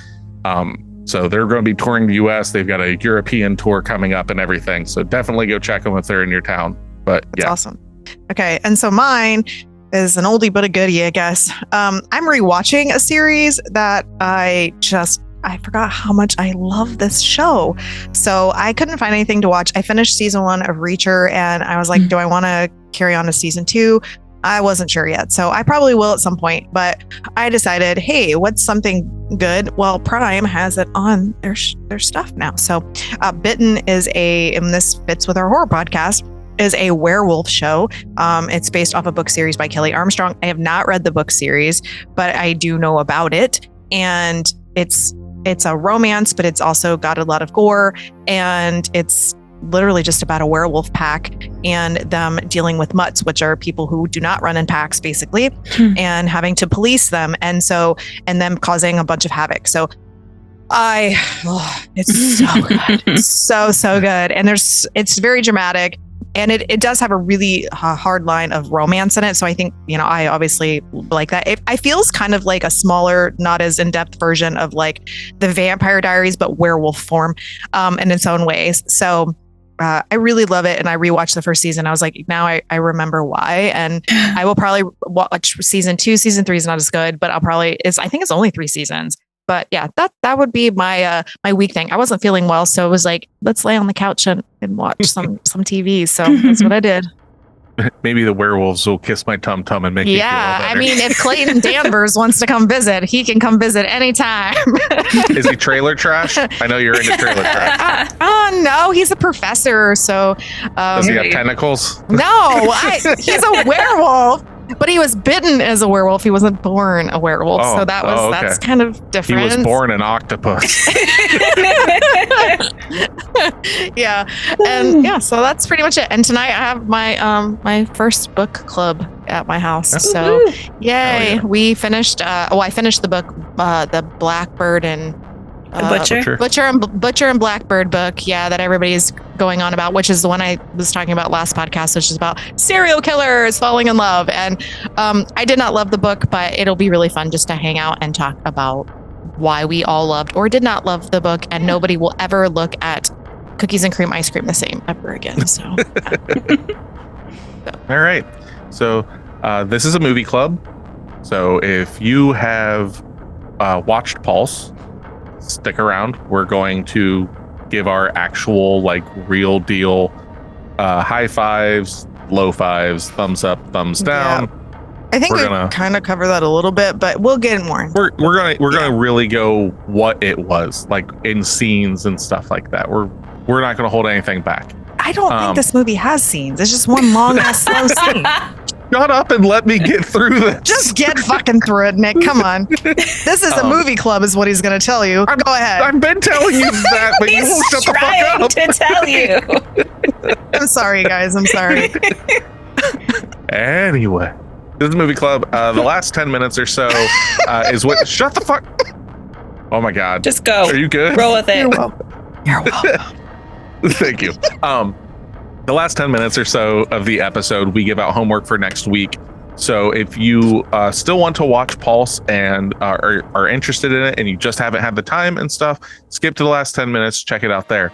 So they're going to be touring the US. They've got a European tour coming up and everything. So definitely go check them if they're in your town. But That's awesome. Okay. And so mine is an oldie but a goodie, I guess. I'm rewatching a series that I forgot how much I love this show. So I couldn't find anything to watch. I finished season 1 of Reacher, and I was like, do I want to carry on to season 2? I wasn't sure yet. So I probably will at some point, but I decided, hey, what's something good? Well, Prime has it on their stuff now. So Bitten is and this fits with our horror podcast, is a werewolf show. It's based off a book series by Kelly Armstrong. I have not read the book series, but I do know about it. And it's a romance, but it's also got a lot of gore, and it's literally just about a werewolf pack and them dealing with mutts, which are people who do not run in packs, basically, and having to police them, and them causing a bunch of havoc. So it's so good. It's so good. And it's very dramatic. And it does have a really hard line of romance in it. So I think, I obviously like that. It feels kind of like a smaller, not as in-depth version of like the Vampire Diaries, but werewolf form in its own ways. So I really love it. And I rewatched the 1st season. I was like, now I remember why. And I will probably watch season 2. Season 3 is not as good, but I think it's only 3 seasons. But yeah, that would be my week thing. I wasn't feeling well, so it was like, let's lay on the couch and watch some TV. So that's what I did. Maybe the werewolves will kiss my tum tum and make me feel better. I mean, if Clayton Danvers wants to come visit, he can come visit anytime. Is he trailer trash? I know you're into trailer trash. No, he's a professor. So does he have tentacles? No, he's a werewolf. But he was bitten as a werewolf. He wasn't born a werewolf. So that's kind of different. He was born an octopus. Yeah. And yeah, so that's pretty much it. And tonight I have my my first book club at my house. Woohoo. So yay. Yeah. We finished I finished the book, the Blackbird and Butcher and Blackbird book, that everybody's going on about, which is the one I was talking about last podcast, which is about serial killers falling in love. And I did not love the book, but it'll be really fun just to hang out and talk about why we all loved or did not love the book, and nobody will ever look at cookies and cream ice cream the same ever again. So all right. So this is a movie club. So if you have watched Pulse, stick around. We're going to give our actual, like, real deal high fives, low fives, thumbs up, thumbs down. Yeah. I think we kind of cover that a little bit, but we'll get more. We're gonna really go what it was like in scenes and stuff like that. We're not gonna hold anything back. I don't think this movie has scenes. It's just one long ass slow scene. Shut up and let me get through this. Just get fucking through it, Nick. Come on. This is a movie club, is what he's going to tell you. Go ahead. I've been telling you that, but you won't shut the fuck up. To tell you. I'm sorry, guys. I'm sorry. Anyway, this is a movie club. The last 10 minutes or so is what. Shut the fuck. Oh my God. Just go. Are you good? Roll with it. You're welcome. You're welcome. Thank you. The last 10 minutes or so of the episode, we give out homework for next week. So if you still want to watch Pulse and are interested in it and you just haven't had the time and stuff, skip to the last 10 minutes, check it out there.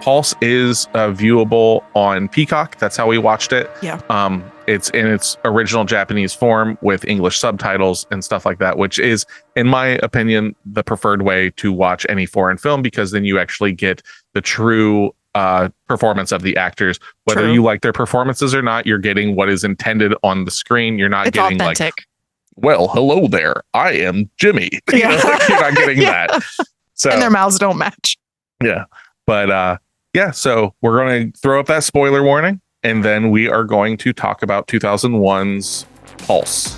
Pulse is viewable on Peacock. That's how we watched it. Yeah. It's in its original Japanese form with English subtitles and stuff like that, which is, in my opinion, the preferred way to watch any foreign film, because then you actually get the true performance of the actors. Whether True. you like their performances or not, you're getting what is intended on the screen. You're not getting authentic. like, well, hello there, I am Jimmy. You know, like, you're not getting that. So, and their mouths don't match. Yeah. But so we're going to throw up that spoiler warning, and then we are going to talk about 2001's Pulse.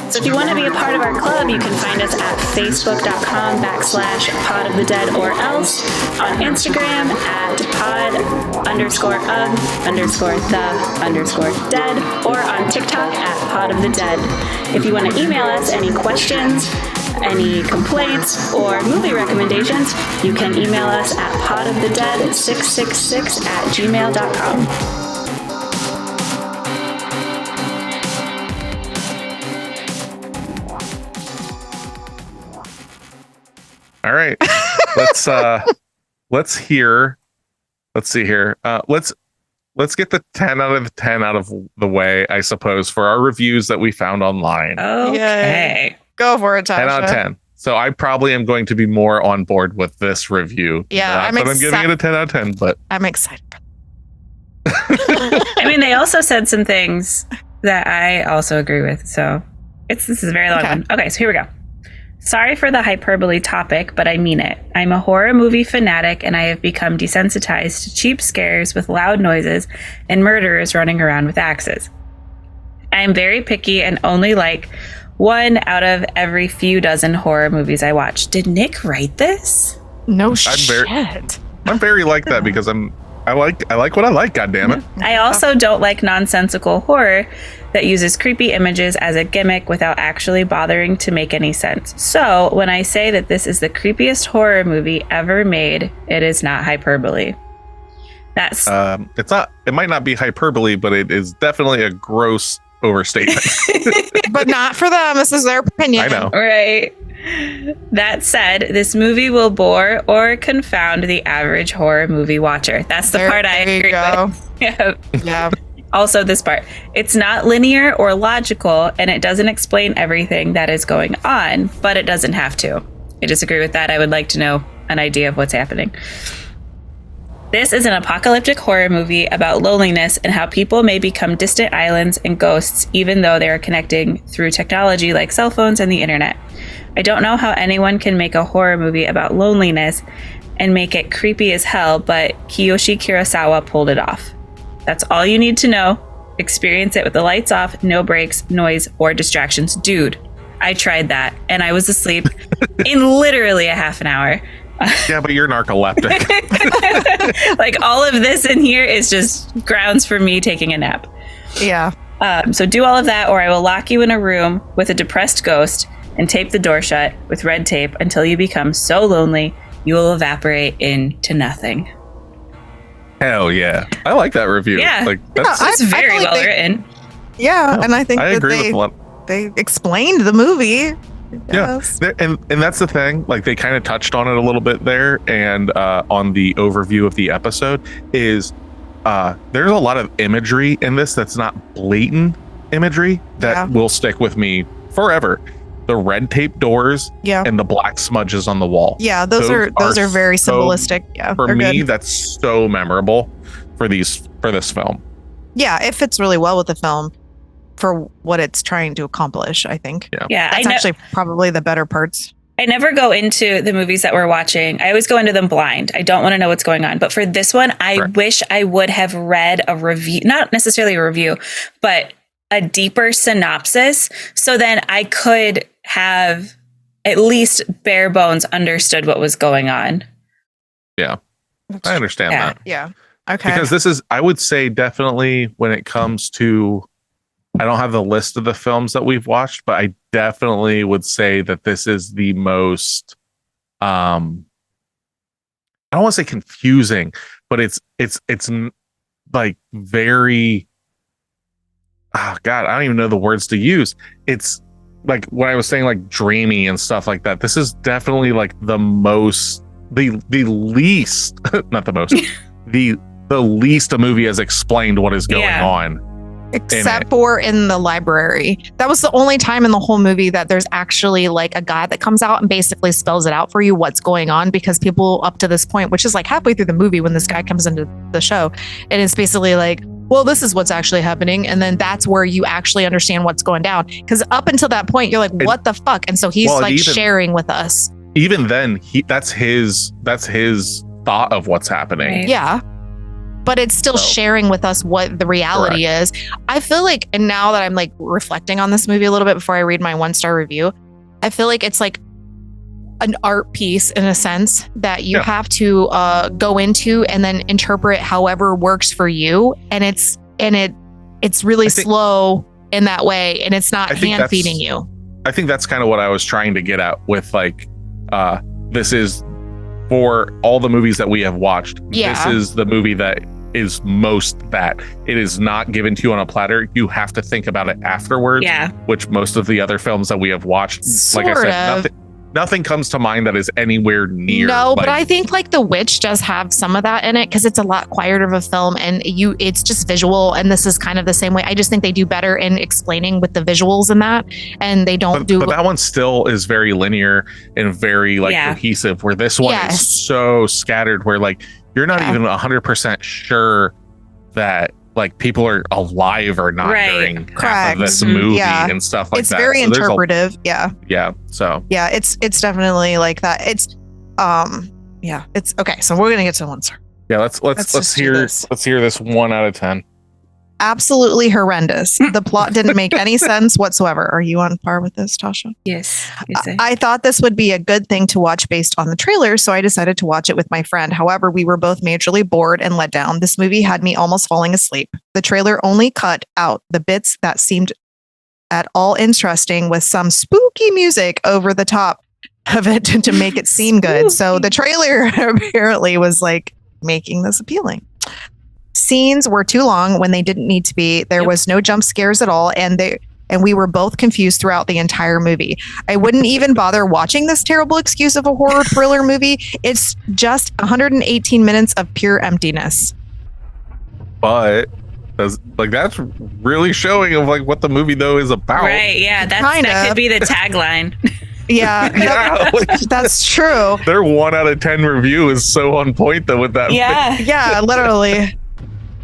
So if you want to be a part of our club, you can find us at facebook.com/podofthedead, or else on Instagram at pod_of_the_dead, or on TikTok at podofthedead. If you want to email us any questions, any complaints, or movie recommendations, you can email us at podofthedead666@gmail.com. All right, let's see here. Let's get the 10 out of 10 out of the way, I suppose, for our reviews that we found online. Okay. Go for it, Tasha. 10 out of 10. So I probably am going to be more on board with this review. Yeah, I'm giving it a 10 out of 10, but I'm excited. I mean, they also said some things that I also agree with. So this is a very long one. Okay, so here we go. Sorry for the hyperbole topic, but I mean it. I'm a horror movie fanatic, and I have become desensitized to cheap scares with loud noises and murderers running around with axes. I am very picky and only like 1 out of every few dozen horror movies I watch. Did Nick write this? No shit. I'm very like that because I like what I like, goddammit. I also don't like nonsensical horror that uses creepy images as a gimmick without actually bothering to make any sense. So when I say that this is the creepiest horror movie ever made, it is not hyperbole. That's it's not. It might not be hyperbole, but it is definitely a gross overstatement. But not for them. This is their opinion. I know. Right. That said, this movie will bore or confound the average horror movie watcher. That's the part I agree with. Yeah. Also, this part. It's not linear or logical, and it doesn't explain everything that is going on, but it doesn't have to. I disagree with that. I would like to know an idea of what's happening. This is an apocalyptic horror movie about loneliness and how people may become distant islands and ghosts even though they are connecting through technology like cell phones and the internet. I don't know how anyone can make a horror movie about loneliness and make it creepy as hell, but Kiyoshi Kurosawa pulled it off. That's all you need to know. Experience it with the lights off, no breaks, noise, or distractions. Dude, I tried that and I was asleep in literally a half an hour. Yeah, but you're narcoleptic. Like all of this in here is just grounds for me taking a nap. Yeah. So do all of that, or I will lock you in a room with a depressed ghost and tape the door shut with red tape until you become so lonely you will evaporate into nothing. Hell yeah. I like that review. Yeah. Like It's very well written. Yeah, and I think I that agree with a lot. they explained the movie. Yeah, and that's the thing. Like they kind of touched on it a little bit there, and on the overview of the episode is there's a lot of imagery in this that's not blatant imagery that will stick with me forever. The red tape doors, and the black smudges on the wall. Yeah, those are very symbolistic. Yeah, for me, that's so memorable for this film. Yeah, it fits really well with the film for what it's trying to accomplish, I think. Yeah, that's actually probably the better parts. I never go into the movies that we're watching. I always go into them blind. I don't want to know what's going on. But for this one, I wish I would have read a review, not necessarily a review, but a deeper synopsis. So then I could have at least bare bones understood what was going on. Yeah, I understand that. Yeah. Okay. Because this is, I would say, definitely when it comes to, I don't have the list of the films that we've watched, but I definitely would say that this is the most, I don't want to say confusing, but it's like very, oh God, I don't even know the words to use. It's like when I was saying like dreamy and stuff like that. This is definitely like the most, the least, not the most, the least a movie has explained what is going on. Except for in the library. That was the only time in the whole movie that there's actually like a guy that comes out and basically spells it out for you what's going on, because people up to this point, which is like halfway through the movie when this guy comes into the show, and it's basically like, well, this is what's actually happening. And then that's where you actually understand what's going down. Because up until that point, you're like, what the fuck? And so he's sharing with us. Even then, that's his thought of what's happening. Right. Yeah. But it's still sharing with us what the reality is. I feel like, and now that I'm like reflecting on this movie a little bit before I read my 1-star review, I feel like it's like an art piece in a sense that you have to go into and then interpret however works for you. And it's really slow in that way, and it's not hand feeding you. I think that's kind of what I was trying to get at with like, this is for all the movies that we have watched. This is the movie that is most that it is not given to you on a platter. You have to think about it afterwards. Yeah. Which most of the other films that we have watched, like I said, nothing comes to mind that is anywhere near. No, but I think like The Witch does have some of that in it because it's a lot quieter of a film, and it's just visual, and this is kind of the same way. I just think they do better in explaining with the visuals in that, and they don't But that one still is very linear and very cohesive, where this one is so scattered where like you're not even 100% sure that like people are alive or not during half of this movie and stuff like that. It's very interpretive. Yeah. So it's definitely like that. It's it's okay. So we're gonna get to 1-star. Yeah, let's hear this 1 out of 10. Absolutely horrendous. The plot didn't make any sense whatsoever. Are you on par with this, Tasha? Yes. I thought this would be a good thing to watch based on the trailer, so I decided to watch it with my friend. However, we were both majorly bored and let down. This movie had me almost falling asleep. The trailer only cut out the bits that seemed at all interesting with some spooky music over the top of it to make it seem good. So the trailer apparently was like making this appealing. Scenes were too long when they didn't need to be. There was no jump scares at all, and we were both confused throughout the entire movie. I wouldn't even bother watching this terrible excuse of a horror thriller movie. It's just 118 minutes of pure emptiness. But that's really showing of like what the movie though is about. Right? Yeah, that could be the tagline. Yeah, that's true. Their 1 out of 10 review is so on point though with that. Yeah, literally.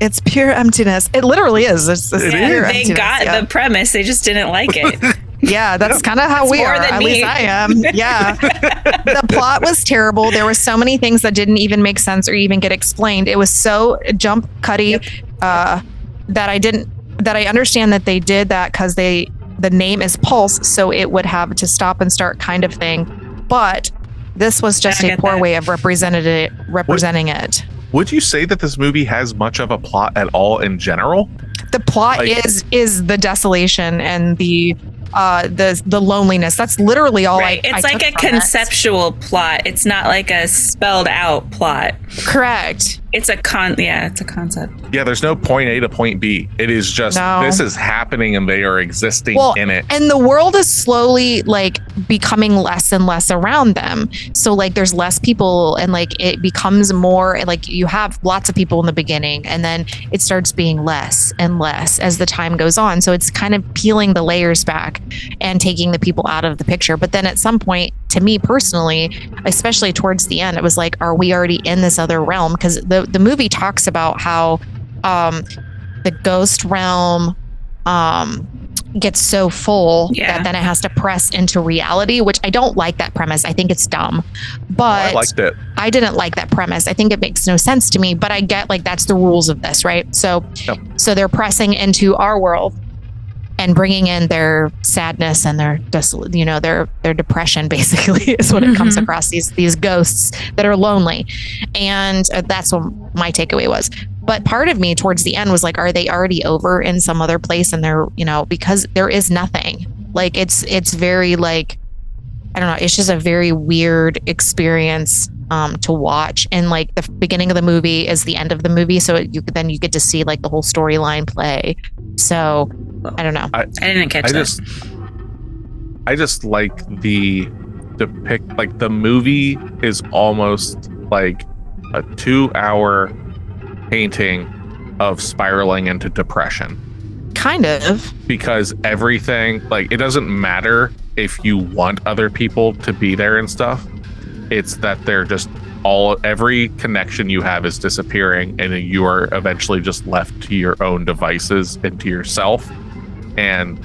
It's pure emptiness. It literally is. It's pure emptiness. They got the premise. They just didn't like it. Yeah, that's kind of how we are. At least I am. Yeah. The plot was terrible. There were so many things that didn't even make sense or even get explained. It was so jump cutty that I understand that they did that because the name is Pulse, so it would have to stop and start kind of thing. But This was just I a get poor that. way of representing it. Would you say that this movie has much of a plot at all in general? The plot Like- is the desolation and the loneliness. That's literally all Right. I It's like took a from it. conceptual plot. It's not like a spelled out plot. Correct. It's a concept. Yeah, there's no point A to point B. It is just No. this is happening and they are existing Well, in it. and the world is slowly like becoming less and less around them. So like there's less people and like it becomes more like you have lots of people in the beginning and then it starts being less and less as the time goes on. So it's kind of peeling the layers back and taking the people out of the picture. But then at some point, to me personally, especially towards the end, it was like, are we already in this other realm? Because the movie talks about how the ghost realm gets so full Yeah. that then it has to press into reality, which I don't like that premise. I think it's dumb. But I liked it. I didn't like that premise. I think it makes no sense to me, but I get like that's the rules of this, right? So Yep. so they're pressing into our world and bringing in their sadness and their their depression basically is what it comes Mhm. across, these ghosts that are lonely. And that's what my takeaway was. But part of me towards the end was like, are they already over in some other place? And they're, because there is nothing. Like it's very like, I don't know, it's just a very weird experience to watch. And like the beginning of the movie is the end of the movie. So you get to see like the whole storyline play. So I don't know. I didn't catch that. I just like the like the movie is almost like a 2-hour painting of spiraling into depression. Kind of. Because everything, like, it doesn't matter if you want other people to be there and stuff. It's that they're just every connection you have is disappearing and you are eventually just left to your own devices and to yourself. And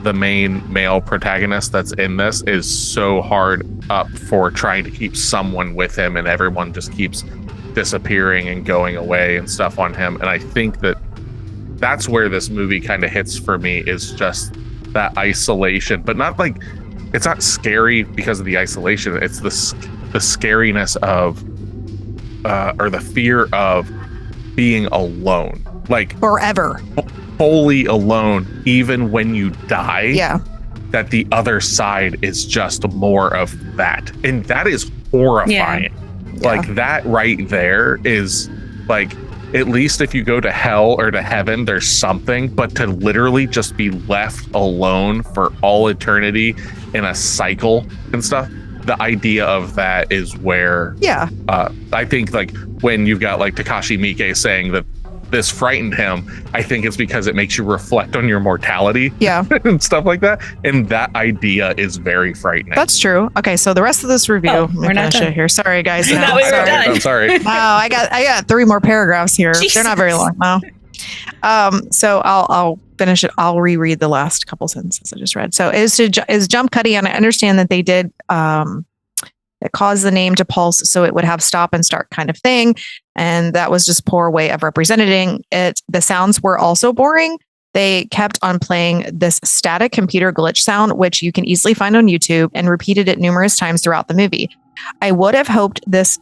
the main male protagonist that's in this is so hard up for trying to keep someone with him, and everyone just keeps disappearing and going away and stuff on him. And I think that's where this movie kind of hits for me, is just that isolation, but not like, it's not scary because of the isolation. It's the scariness of or the fear of being alone, like Forever. fully alone, even when you die. Yeah. That the other side is just more of that, and that is horrifying. Like that right there is like, at least if you go to hell or to heaven, there's something, but to literally just be left alone for all eternity in a cycle and stuff, the idea of that is where I think like when you've got like Takashi Miike saying that this frightened him, I think it's because it makes you reflect on your mortality and stuff like that. And that idea is very frightening. That's true. Okay, so the rest of this review, we're not done. here. Sorry, guys. I thought we were sorry. done. I'm sorry. Wow, I got 3 more paragraphs here. Jesus. They're not very long now. So I'll finish it. I'll reread the last couple sentences I just read. So is jump cutty, and I understand that they did it caused the name to pulse, so it would have stop and start kind of thing, and that was just poor way of representing it. The sounds were also boring. They kept on playing this static computer glitch sound, which you can easily find on YouTube, and repeated it numerous times throughout the movie. I would have hoped this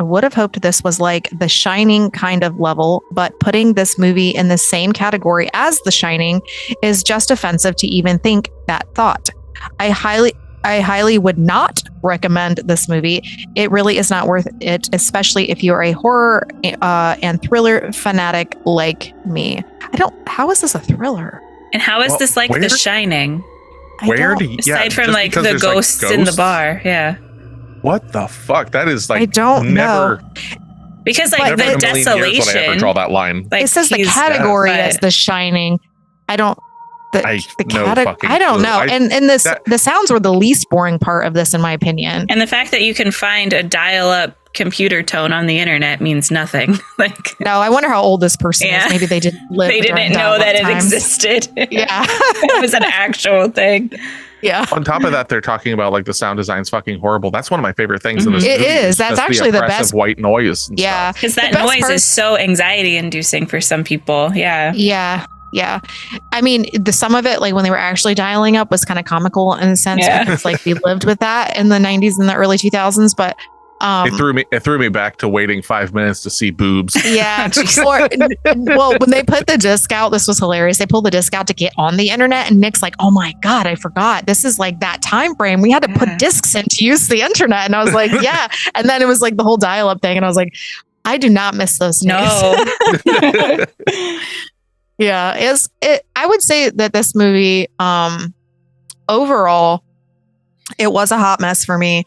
was like The Shining kind of level, but putting this movie in the same category as The Shining is just offensive to even think that thought. I highly would not recommend this movie. It really is not worth it, especially if you are a horror and thriller fanatic like me. How is this a thriller? And how is this like where- The Shining? Aside from just like because the there's, ghosts in the bar. Yeah. What the fuck? That is like, I don't never, know. Because like never the in a million years would I ever desolation. draw that line. Like It says the he's- category but- as The Shining. I don't. I no fucking I don't clue. know. And the sounds were the least boring part of this, in my opinion. And the fact that you can find a dial-up computer tone on the internet means nothing. Like No, I wonder how old this person Yeah. is. Maybe they didn't live. they during didn't know dial-up that it times. existed. Yeah. It was an actual thing. Yeah. On top of that, they're talking about like the sound design's fucking horrible. That's one of my favorite things in this It movie. is. That's just actually the oppressive best. white noise. And Yeah. stuff. Because The that best noise part- is so anxiety inducing for some people. Yeah. Yeah. Yeah. I mean, some of it, like when they were actually dialing up, was kind of comical in a sense. Yeah. It's like we lived with that in the 90s and the early 2000s. But It threw me back to waiting 5 minutes to see boobs. yeah. Well, when they put the disc out, this was hilarious. They pulled the disc out to get on the internet, and Nick's like, "Oh my God, I forgot. This is like that time frame. We had to put discs in to use the internet." And I was like, "Yeah." And then it was like the whole dial-up thing, and I was like, "I do not miss those days." No. Yeah, I would say that this movie, overall, it was a hot mess for me.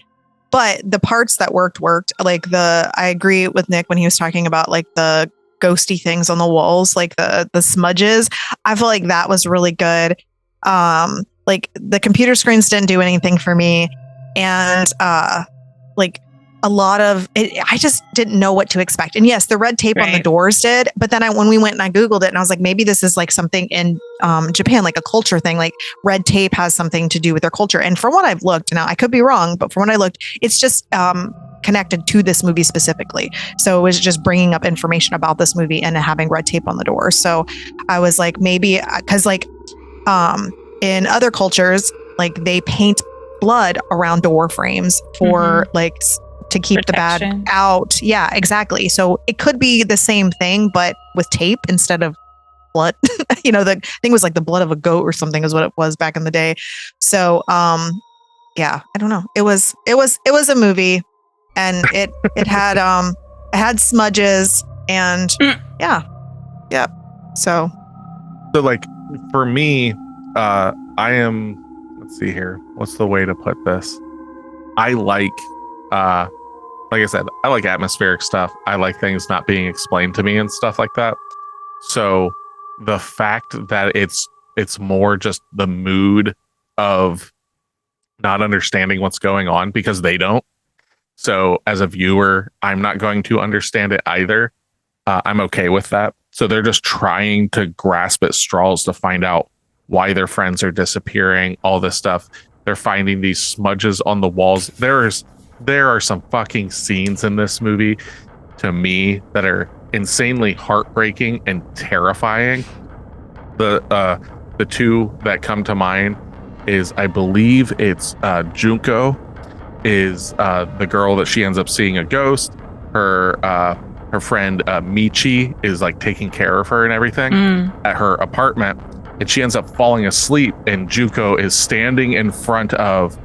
But the parts that worked. Like I agree with Nick when he was talking about like the ghosty things on the walls, like the smudges. I feel like that was really good. Like the computer screens didn't do anything for me, and like a lot of it, I just didn't know what to expect. And yes, the red tape on the doors did. But then when we went and I Googled it, and I was like, maybe this is like something in Japan, like a culture thing, like red tape has something to do with their culture. And from what I've looked, now I could be wrong, but from what I looked, it's just connected to this movie specifically. So it was just bringing up information about this movie and having red tape on the door. So I was like, maybe because like in other cultures, like they paint blood around door frames for like to keep protection. The bad out. Yeah, exactly. So it could be the same thing, but with tape instead of blood. You know, the thing was like the blood of a goat or something is what it was back in the day. So yeah, I don't know. It was a movie, and it had smudges, and yeah. So like for me, I am, let's see here. What's the way to put this? I like I said, I like atmospheric stuff. I like things not being explained to me and stuff like that. So the fact that it's more just the mood of not understanding what's going on because they don't. So as a viewer, I'm not going to understand it either. I'm okay with that. So they're just trying to grasp at straws to find out why their friends are disappearing, all this stuff. They're finding these smudges on the walls. There are some fucking scenes in this movie to me that are insanely heartbreaking and terrifying. The two that come to mind is, I believe it's Junko is the girl that she ends up seeing a ghost. Her friend Michi is like taking care of her and everything at her apartment, and she ends up falling asleep, and Junko is standing in front of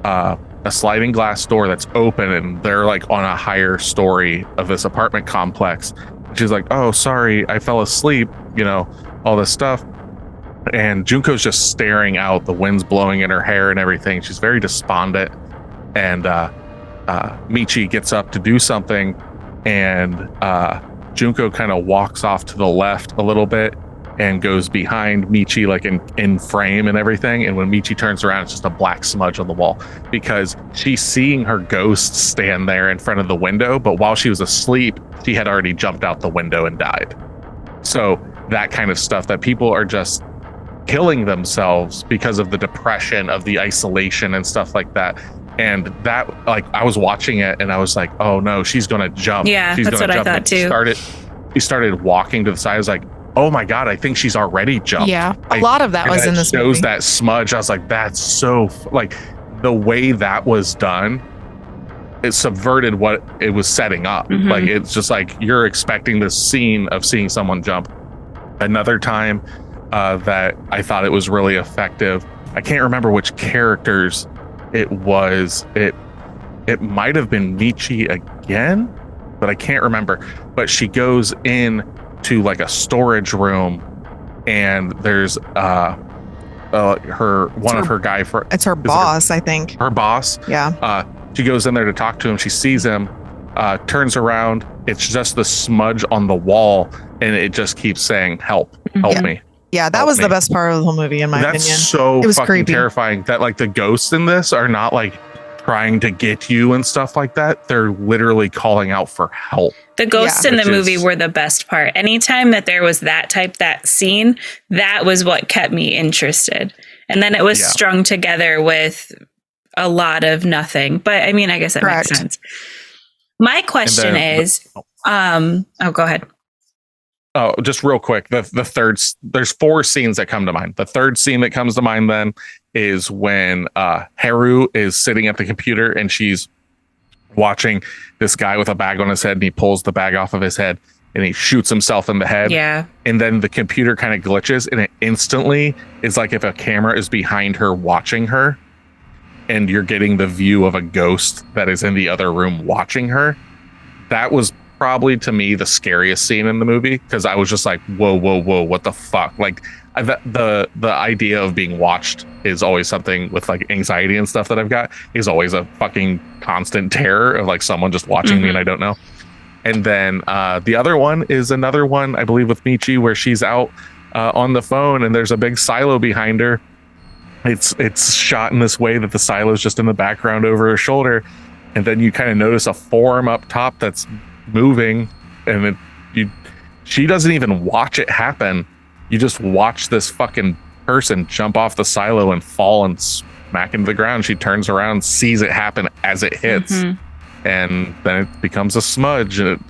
a sliding glass door that's open, and they're like on a higher story of this apartment complex. She's like, "Oh, sorry, I fell asleep," you know, all this stuff. And Junko's just staring out, the wind's blowing in her hair and everything. She's very despondent. And Michi gets up to do something, and Junko kind of walks off to the left a little bit and goes behind Michi, like in frame and everything. And when Michi turns around, it's just a black smudge on the wall because she's seeing her ghost stand there in front of the window. But while she was asleep, she had already jumped out the window and died. So that kind of stuff, that people are just killing themselves because of the depression, of the isolation and stuff like that. And that, like, I was watching it and I was like, oh no, she's gonna jump. Yeah, she's that's gonna what jump. I thought too. She started walking to the side. I was like, oh my God, I think she's already jumped. Yeah, a lot of that was in this movie. Shows that smudge. I was like, that's so, like, the way that was done, it subverted what it was setting up. Like, it's just like, you're expecting this scene of seeing someone jump. Another time that I thought it was really effective, I can't remember which characters it was. It might have been Michi again, but I can't remember. But she goes in to like a storage room, and there's her guy for it's her boss, I think. Her boss. Yeah. She goes in there to talk to him. She sees him, turns around. It's just the smudge on the wall, and it just keeps saying, "Help, help me." Yeah, that was the best part of the whole movie, in my opinion. That's so it was fucking creepy. terrifying. That like the ghosts in this are not like trying to get you and stuff like that. They're literally calling out for help. The ghosts in the movie were the best part. Anytime that there was that scene, that was what kept me interested. And then it was strung together with a lot of nothing. But I mean, I guess that makes sense. My question is, go ahead. Oh, just real quick. The third, there's 4 scenes that come to mind. The third scene that comes to mind then is when Haru is sitting at the computer and she's watching this guy with a bag on his head, and he pulls the bag off of his head and he shoots himself in the head. Yeah. And then the computer kind of glitches, and it instantly is like if a camera is behind her watching her, and you're getting the view of a ghost that is in the other room watching her. That was probably, to me, the scariest scene in the movie, because I was just like, whoa, what the fuck? Like, the idea of being watched is always something with like anxiety and stuff that I've got, is always a fucking constant terror of like someone just watching me and I don't know. And then the other one is another one, I believe, with Michi, where she's out on the phone and there's a big silo behind her. It's shot in this way that the silo is just in the background over her shoulder, and then you kind of notice a form up top that's moving, and she doesn't even watch it happen. You just watch this fucking person jump off the silo and fall and smack into the ground. She turns around, sees it happen as it hits, and then it becomes a smudge. And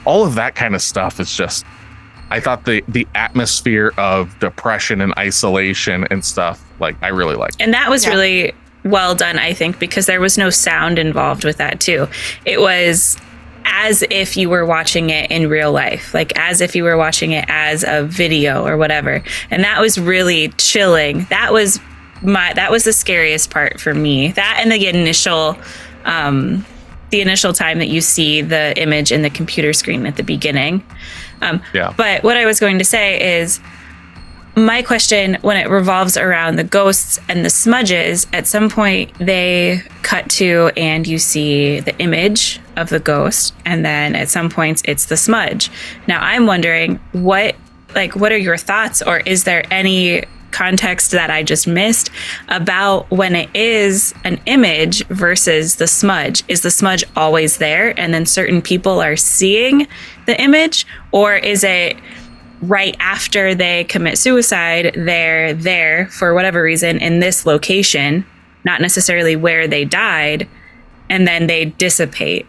all of that kind of stuff is just, I thought the atmosphere of depression and isolation and stuff, like, I really liked. And that was really well done, I think, because there was no sound involved with that too. It was as if you were watching it in real life, like as if you were watching it as a video or whatever. And that was really chilling. That was the scariest part for me. That and the initial time that you see the image in the computer screen at the beginning. But what I was going to say is, my question, when it revolves around the ghosts and the smudges, at some point they cut to and you see the image of the ghost, and then at some points it's the smudge. Now I'm wondering what are your thoughts, or is there any context that I just missed about when it is an image versus the smudge? Is the smudge always there and then certain people are seeing the image, or is it right after they commit suicide, they're there for whatever reason in this location, not necessarily where they died, and then they dissipate?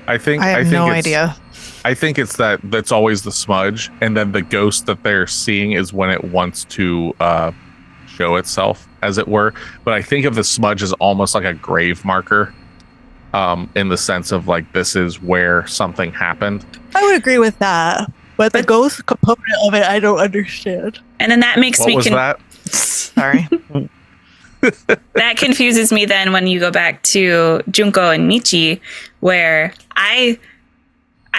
I have no idea. I think it's that's always the smudge, and then the ghost that they're seeing is when it wants to show itself, as it were. But I think of the smudge as almost like a grave marker, in the sense of like, this is where something happened. I would agree with that. But the ghost component of it, I don't understand. And then that makes what me... was that? Sorry. That confuses me then when you go back to Junko and Michi, where I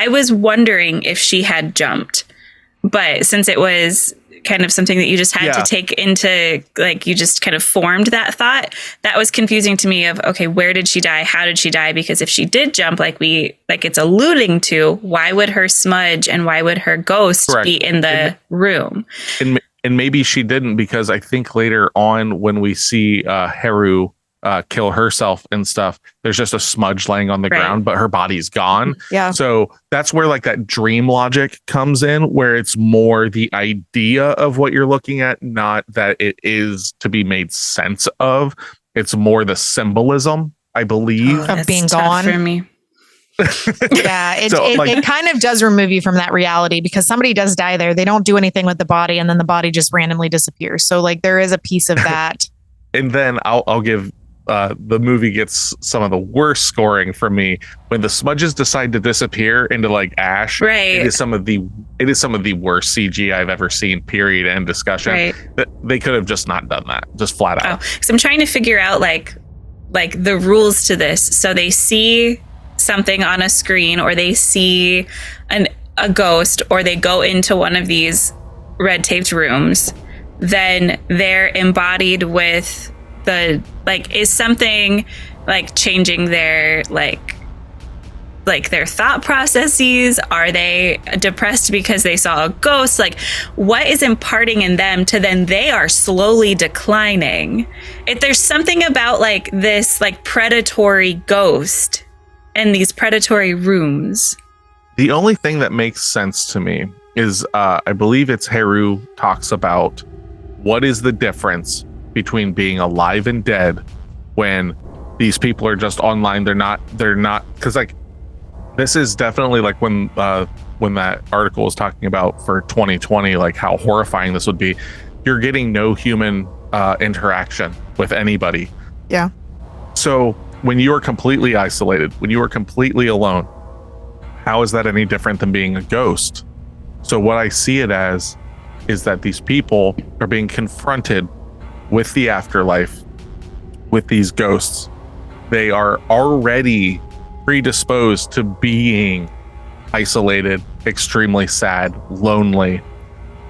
was wondering if she had jumped. But since it was kind of something that you just had to take into, like, you just kind of formed that thought, that was confusing to me of, okay, where did she die? How did she die? Because if she did jump, like it's alluding to, why would her smudge and why would her ghost be in the room? And maybe she didn't, because I think later on when we see Haru kill herself and stuff, there's just a smudge laying on the ground, but her body's gone. Yeah. So that's where like that dream logic comes in, where it's more the idea of what you're looking at, not that it is to be made sense of. It's more the symbolism, I believe, of being gone for me. Yeah, it kind of does remove you from that reality, because somebody does die there. They don't do anything with the body, and then the body just randomly disappears. So like there is a piece of that. And then I'll give the movie gets some of the worst scoring from me when the smudges decide to disappear into like ash. Right. It is some of the worst CG I've ever seen, period, end discussion. Right. That they could have just not done that, just flat out. So I'm trying to figure out like the rules to this. So they see something on a screen, or they see a ghost, or they go into one of these red taped rooms, then they're embodied with the, like, is something like changing their like their thought processes? Are they depressed because they saw a ghost? Like, what is imparting in them to then they are slowly declining? If there's something about like this like predatory ghost and these predatory rooms. The only thing that makes sense to me is I believe it's Haru talks about what is the difference between being alive and dead when these people are just online. They're not, because like, this is definitely like when when that article was talking about for 2020, like how horrifying this would be. You're getting no human interaction with anybody. Yeah. So when you are completely isolated, when you are completely alone, how is that any different than being a ghost? So what I see it as is that these people are being confronted with the afterlife, with these ghosts. They are already predisposed to being isolated, extremely sad, lonely,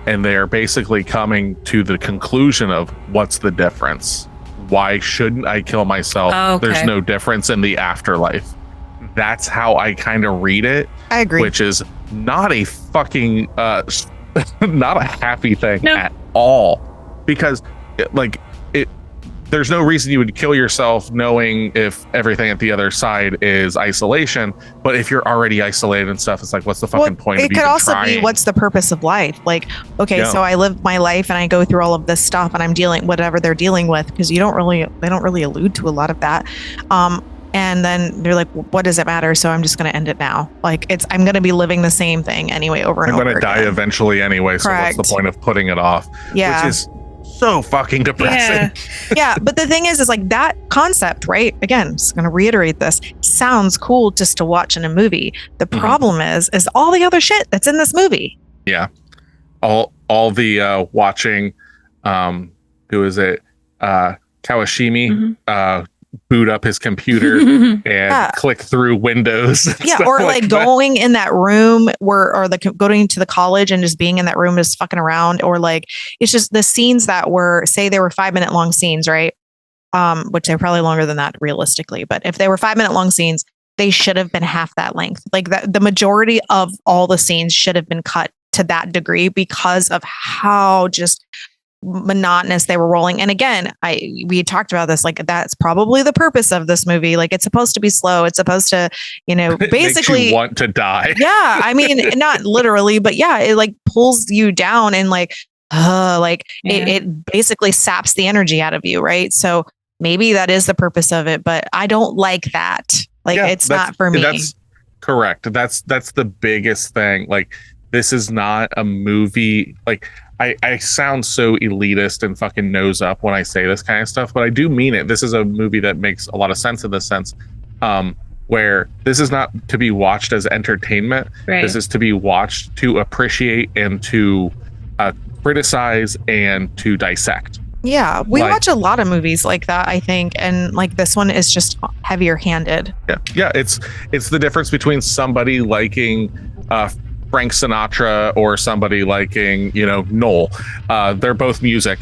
and they are basically coming to the conclusion of what's the difference? Why shouldn't I kill myself? Oh, okay. There's no difference in the afterlife. That's how I kind of read it. I agree. Which is not a fucking not a happy thing No. at all, because there's no reason you would kill yourself knowing if everything at the other side is isolation. But if you're already isolated and stuff, it's like, what's the fucking point of it even could also trying? be, what's the purpose of life? Like, okay, Yeah. so I live my life and I go through all of this stuff and I'm dealing whatever they're dealing with, because they don't really allude to a lot of that. And then they're like, what does it matter? So I'm just going to end it now. Like, I'm going to be living the same thing anyway over and I'm over. going to die again. eventually anyway. So Correct. what's the point of putting it off? Yeah. Which is so fucking depressing. Yeah, but the thing is like that concept, right? Again, just going to reiterate this. Sounds cool just to watch in a movie. The problem is all the other shit that's in this movie. Yeah. All the watching, who is it? Kawashimi, boot up his computer and click through windows. Yeah, stuff or like that. going in that room going to the college and just being in that room just fucking around, or like it's just the scenes that were, say they were 5-minute long scenes, right? Which they're probably longer than that realistically, but if they were 5-minute long scenes, they should have been half that length. Like that, the majority of all the scenes should have been cut to that degree because of how just monotonous they were rolling. And again, we talked about this, like that's probably the purpose of this movie. Like it's supposed to be slow. It's supposed to, It basically makes you want to die. yeah. I mean, not literally, but yeah, it like pulls you down and it basically saps the energy out of you. Right. So maybe that is the purpose of it, but I don't like that. Like it's not for me. That's correct. That's the biggest thing. Like this is not a movie. Like I sound so elitist and fucking nose up when I say this kind of stuff, but I do mean it. This is a movie that makes a lot of sense in this sense, where this is not to be watched as entertainment. Right. This is to be watched to appreciate and to criticize and to dissect. Yeah, we watch a lot of movies like that, I think, and like this one is just heavier handed. Yeah. It's the difference between somebody liking Frank Sinatra or somebody liking, Noel. They're both music,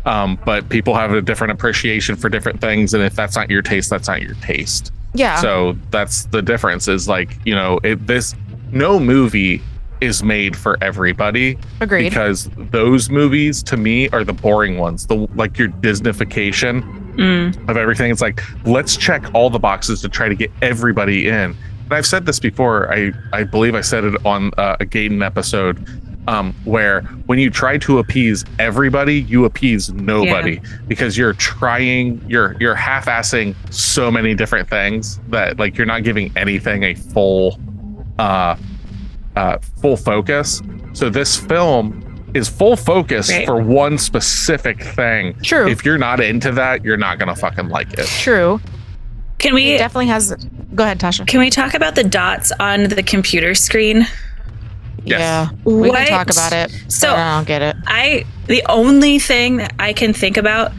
but people have a different appreciation for different things, and if that's not your taste, that's not your taste. Yeah. So that's the difference. Is like, no movie is made for everybody. Agreed. Because those movies to me are the boring ones. Like your Disneyfication of everything. It's like, let's check all the boxes to try to get everybody in. And I've said this before. I believe I said it on a Gaiden episode, where when you try to appease everybody, you appease nobody, because you're half-assing so many different things that like you're not giving anything a full focus. So this film is full focus for one specific thing. True. If you're not into that, you're not gonna fucking like it. True. It definitely has. Go ahead, Tasha. Can we talk about the dots on the computer screen? Yes. Yeah, we can talk about it. So I don't get it. The only thing that I can think about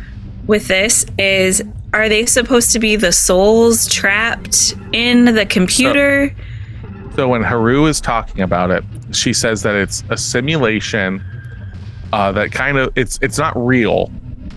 with this is, are they supposed to be the souls trapped in the computer? So when Haru is talking about it, she says that it's a simulation that kind of it's not real,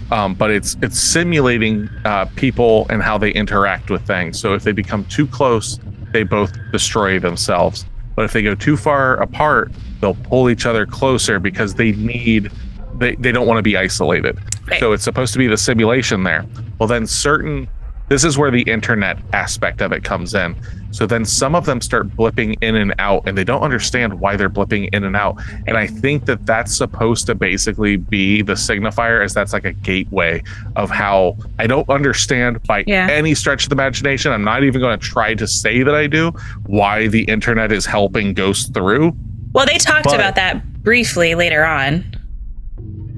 but it's simulating people and how they interact with things. So if they become too close, they both destroy themselves. But if they go too far apart, they'll pull each other closer because they don't want to be isolated. Right. So it's supposed to be the simulation there. Well, then this is where the internet aspect of it comes in. So then some of them start blipping in and out, and they don't understand why they're blipping in and out. And I think that that's supposed to basically be the signifier, as that's like a gateway of how I don't understand by any stretch of the imagination. I'm not even going to try to say that I do, why the internet is helping ghosts through. Well, they talked about that briefly later on.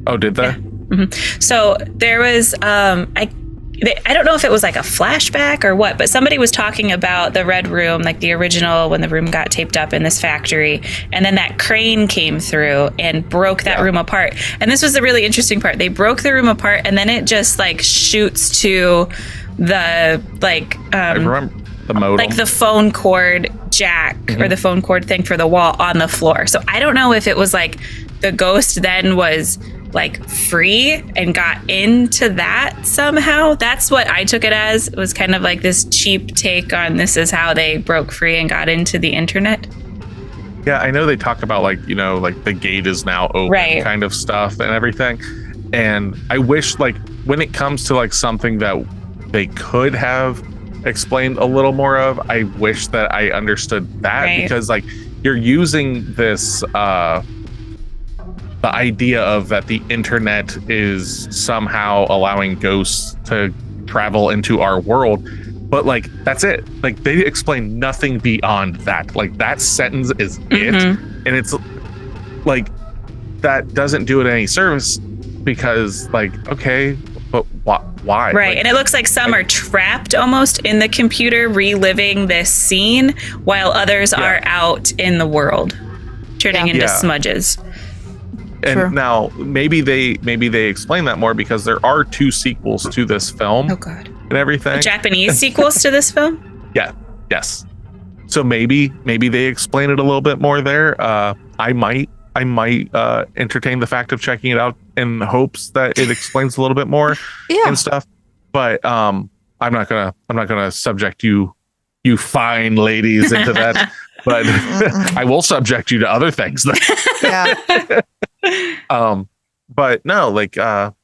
Oh, did they? So there was, I don't know if it was like a flashback or what, but somebody was talking about the Red Room, like the original, when the room got taped up in this factory. And then that crane came through and broke that room apart. And this was the really interesting part. They broke the room apart and then it just like shoots to the like, I remember the modem. like the phone cord jack or the phone cord thing for the wall on the floor. So I don't know if it was like the ghost then was like free and got into that somehow. That's what I took it as. It was kind of like this cheap take on this is how they broke free and got into the internet. Yeah, I know they talk about like, you know, like the gate is now open kind of stuff and everything. And I wish like when it comes to like something that they could have explained a little more of, I wish that I understood that because like you're using this the idea of that the internet is somehow allowing ghosts to travel into our world, but like that's it. Like they explain nothing beyond that. Like that sentence is it, and it's like that doesn't do it any service because like okay, but why? Right, like, and it looks like some are trapped almost in the computer reliving this scene while others are out in the world turning into smudges. And now maybe they explain that more because there are 2 sequels to this film. Oh God. And everything. Japanese sequels to this film? Yeah. Yes. So maybe they explain it a little bit more there. I might entertain the fact of checking it out in hopes that it explains a little bit more and stuff. But I'm not gonna subject you fine ladies into that. But I will subject you to other things. But no, like, so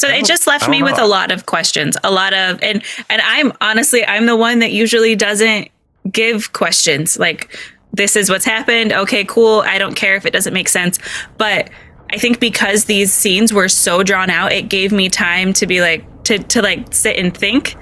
it just left me with a lot of questions, and I'm the one that usually doesn't give questions. Like, this is what's happened. Okay, cool. I don't care if it doesn't make sense. But I think because these scenes were so drawn out, it gave me time to be like, to like sit and think.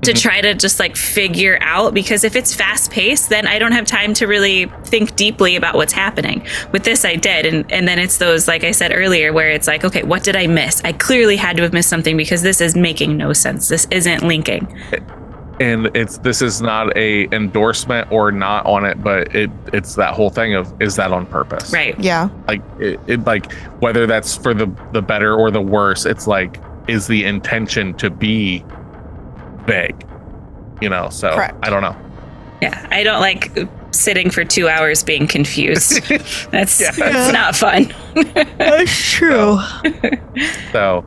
To try to just like figure out, because if it's fast paced, then I don't have time to really think deeply about what's happening. With this, I did. And then it's those, like I said earlier, where it's like, okay, what did I miss? I clearly had to have missed something because this is making no sense. This isn't linking. And this is not a endorsement or not on it, but it's that whole thing of, is that on purpose? Right. Yeah. Like it like whether that's for the better or the worse, it's like, is the intention to be vague, you know? So correct. I don't know. Yeah, I don't like sitting for 2 hours being confused. That's not fun. That's true. So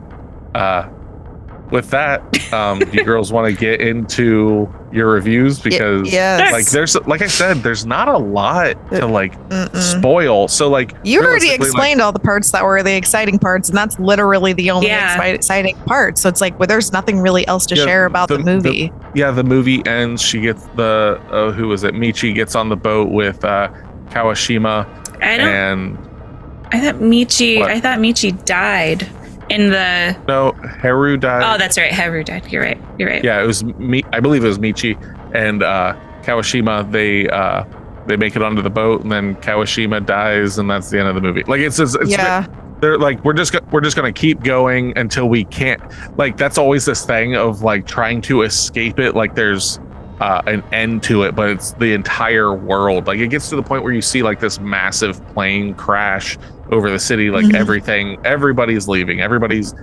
with that, do you girls want to get into your reviews? Because like there's, like I said, there's not a lot to like spoil. So like you already explained all the parts that were the exciting parts, and that's literally the only exciting part. So it's like, well, there's nothing really else to share about the movie. The movie ends. She gets the who was it? Michi gets on the boat with Kawashima. I thought Michi died. No, Haru died. Oh, that's right. Haru died. You're right. Yeah, it was me. I believe it was Michi and Kawashima. They make it onto the boat, and then Kawashima dies, and that's the end of the movie. Like it's they're like, we're just gonna keep going until we can't. Like that's always this thing of like trying to escape it. Like there's an end to it, but it's the entire world. Like it gets to the point where you see like this massive plane crash over the city, like everybody's leaving, everybody's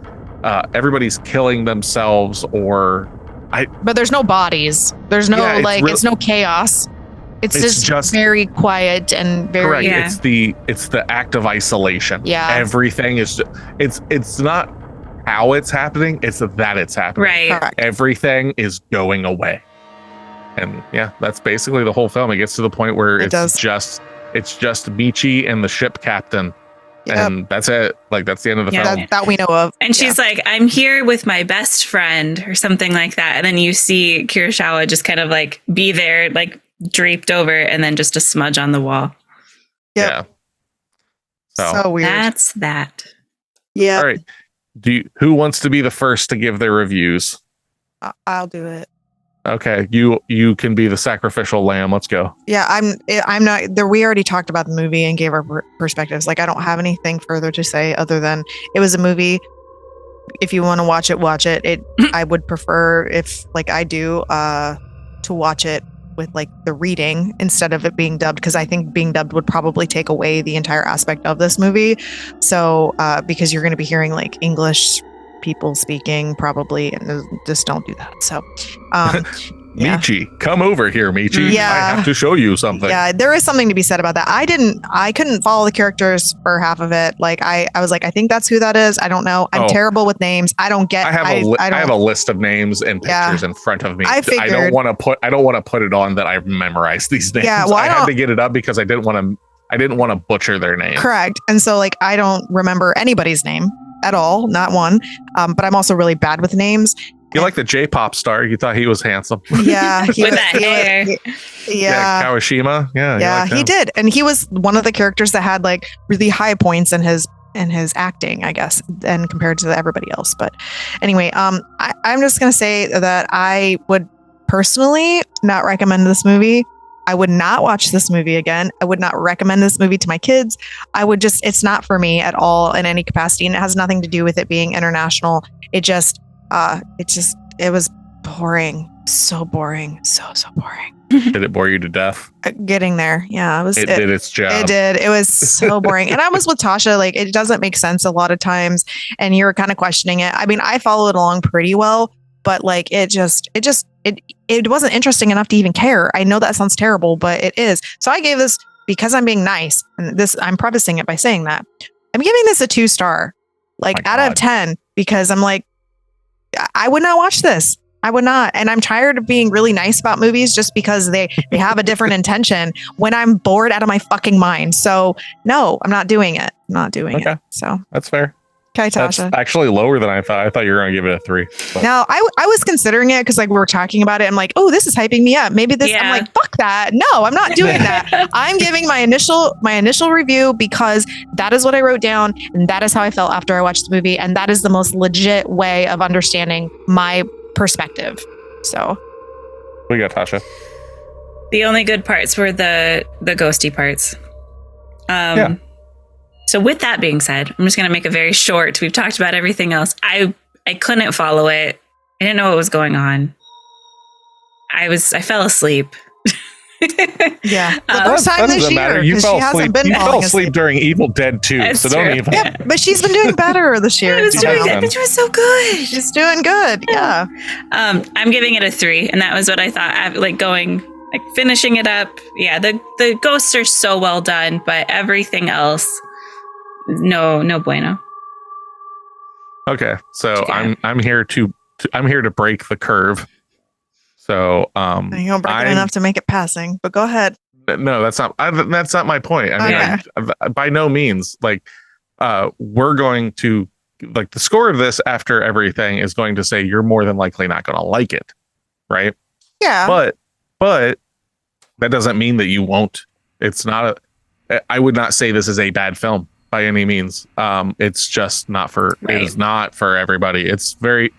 killing themselves, but there's no bodies, there's no it's no chaos, it's just very quiet and very correct. It's the act of isolation. Everything is it's not how it's happening, it's that it's happening. Right. Correct. Everything is going away. And that's basically the whole film. It gets to the point where it's just Michi and the ship captain. And that's it. Like that's the end of the film that we know of. And she's like, I'm here with my best friend or something like that. And then you see Kurosawa just kind of like be there, like draped over, and then just a smudge on the wall. Yeah. So weird. That's that. Yeah. All right. Who wants to be the first to give their reviews? I'll do it. Okay, you can be the sacrificial lamb. Let's go. Yeah, I'm not there. We already talked about the movie and gave our perspectives. Like, I don't have anything further to say other than it was a movie. If you want to watch it. I would prefer, if like I do, to watch it with like the reading instead of it being dubbed, because I think being dubbed would probably take away the entire aspect of this movie. So because you're going to be hearing like English people speaking probably, and just don't do that. So yeah. Michi, come over here, Michi. Yeah. I have to show you something. Yeah, there is something to be said about that. I couldn't follow the characters for half of it. Like I was like, I think that's who that is. I don't know. I'm terrible with names. I don't get. I have a list of names and pictures in front of me. I don't want to put it on that I've memorized these names. Yeah, well, I had to get it up because I didn't want to butcher their name. Correct. And so like I don't remember anybody's name at all, not one. But I'm also really bad with names. You like the J-pop star? You thought he was handsome. Yeah, with that hair. Yeah, Kawashima. Yeah, he did, and he was one of the characters that had like really high points in his acting, I guess, and compared to everybody else. But anyway, I'm just gonna say that I would personally not recommend this movie. I would not watch this movie again. I would not recommend this movie to my kids. It's not for me at all in any capacity, and it has nothing to do with it being international. It was boring. So boring. So boring. Did it bore you to death? Getting there. Yeah. It did its job. It did. It was so boring. And I was with Tasha, like, it doesn't make sense a lot of times. And you're kind of questioning it. I mean, I followed along pretty well, but like, it wasn't interesting enough to even care. I know that sounds terrible, but it is. So I gave this, because I'm being nice, and I'm prefacing it by saying that I'm giving this a 2-star, like out of 10, because I'm like, I would not watch this. I would not. And I'm tired of being really nice about movies just because they have a different intention when I'm bored out of my fucking mind. So no, I'm not doing it. I'm not doing it. So that's fair. Okay, Tasha. That's actually lower than I thought. I thought you were going to give it a 3. But. Now, I was considering it because like we were talking about it. I'm like, oh, this is hyping me up. Maybe this. Yeah. I'm like, fuck that. No, I'm not doing that. I'm giving my initial review because that is what I wrote down, and that is how I felt after I watched the movie, and that is the most legit way of understanding my perspective. So, we got Tasha. The only good parts were the ghosty parts. Yeah. So with that being said, I'm just going to make it very short. We've talked about everything else. I couldn't follow it. I didn't know what was going on. I fell asleep. Yeah. The first time this year. You fell asleep during Evil Dead 2. That's so don't true. even. Yeah, but she's been doing better this year. She was so good. She's doing good. Yeah. I'm giving it a 3. And that was what I thought, finishing it up. Yeah. The ghosts are so well done, but everything else, no bueno. Okay, so yeah. I'm here to break the curve. So you don't break it enough to make it passing, but go ahead. No, that's not my point. I mean, by no means. Like, we're going to the score of this after everything is going to say you're more than likely not going to like it, right? Yeah. But that doesn't mean that you won't. It's not I would not say this is a bad film by any means. It's just not for. Right. It is not for everybody. It's very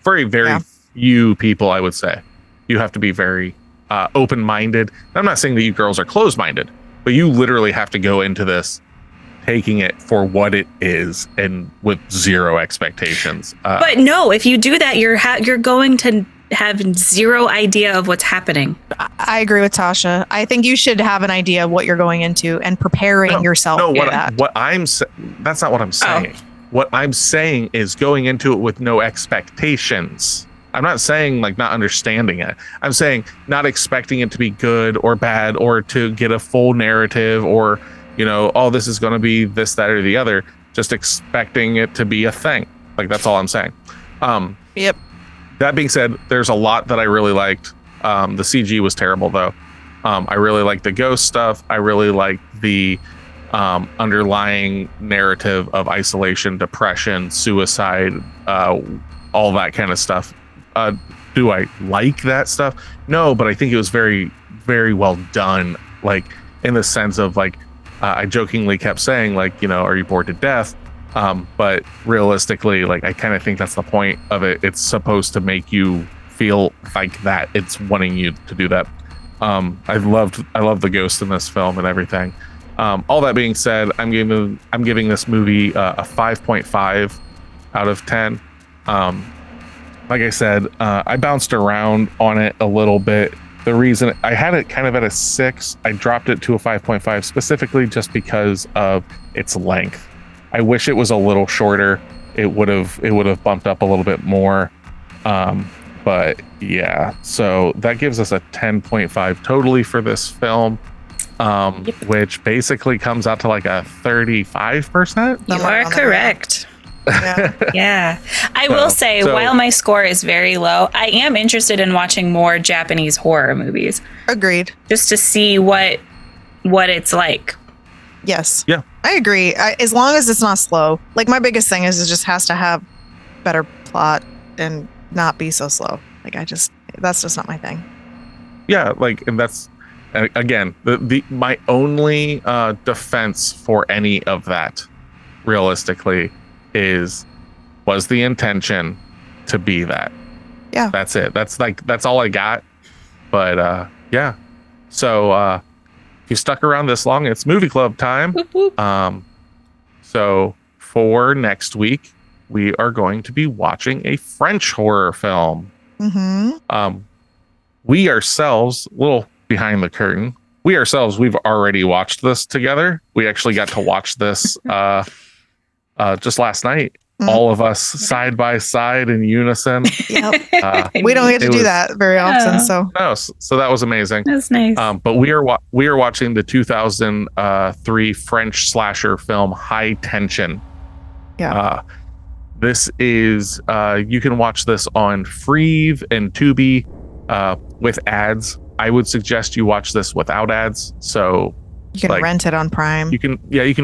few people, I would say. You have to be very open-minded. I'm not saying that you girls are closed-minded, but you literally have to go into this taking it for what it is and with zero expectations. But no, if you do that, you're going to have zero idea of what's happening. I agree with Tasha. I think you should have an idea of what you're going into and preparing yourself for that. That's not what I'm saying. Oh. What I'm saying is going into it with no expectations. I'm not saying not understanding it. I'm saying not expecting it to be good or bad or to get a full narrative or, this is going to be this, that, or the other. Just expecting it to be a thing. That's all I'm saying. Yep. That being said, there's a lot that I really liked. The CG was terrible, though. I really liked the ghost stuff. I really liked the underlying narrative of isolation, depression, suicide, all that kind of stuff. Do I like that stuff? No, but I think it was very, very well done. In the sense of I jokingly kept saying are you bored to death? But realistically, I kind of think that's the point of it. It's supposed to make you feel like that. It's wanting you to do that. I love the ghost in this film and everything. All that being said, I'm giving this movie a 5.5 out of 10. Like I said, I bounced around on it a little bit. The reason I had it kind of at a 6, I dropped it to a 5.5 specifically just because of its length. I wish it was a little shorter. It would have bumped up a little bit more. But yeah, so that gives us a 10.5 totally for this film, which basically comes out to like a 35%. You are correct. Yeah. Yeah. I will say, while my score is very low, I am interested in watching more Japanese horror movies. Agreed. Just to see what it's like. Yes. Yeah. I agree. As long as it's not slow. Like, my biggest thing is it just has to have better plot and not be so slow. Like, that's just not my thing. Yeah, like, and that's again my only defense for any of that, realistically, was the intention to be that. Yeah. That's it. That's all I got. But yeah. So if you stuck around this long, it's movie club time. Whoop, whoop. So for next week, we are going to be watching a French horror film. Mm-hmm. We ourselves, a little behind the curtain, we've already watched this together. We actually got to watch this just last night. Mm-hmm. All of us side by side in unison. Yep. We don't get to do that very often. So that was amazing. That's nice. But we are watching the 2003 French slasher film High Tension. Yeah. This is you can watch this on Freeve and Tubi with ads. I would suggest you watch this without ads. So you can rent it on Prime. You can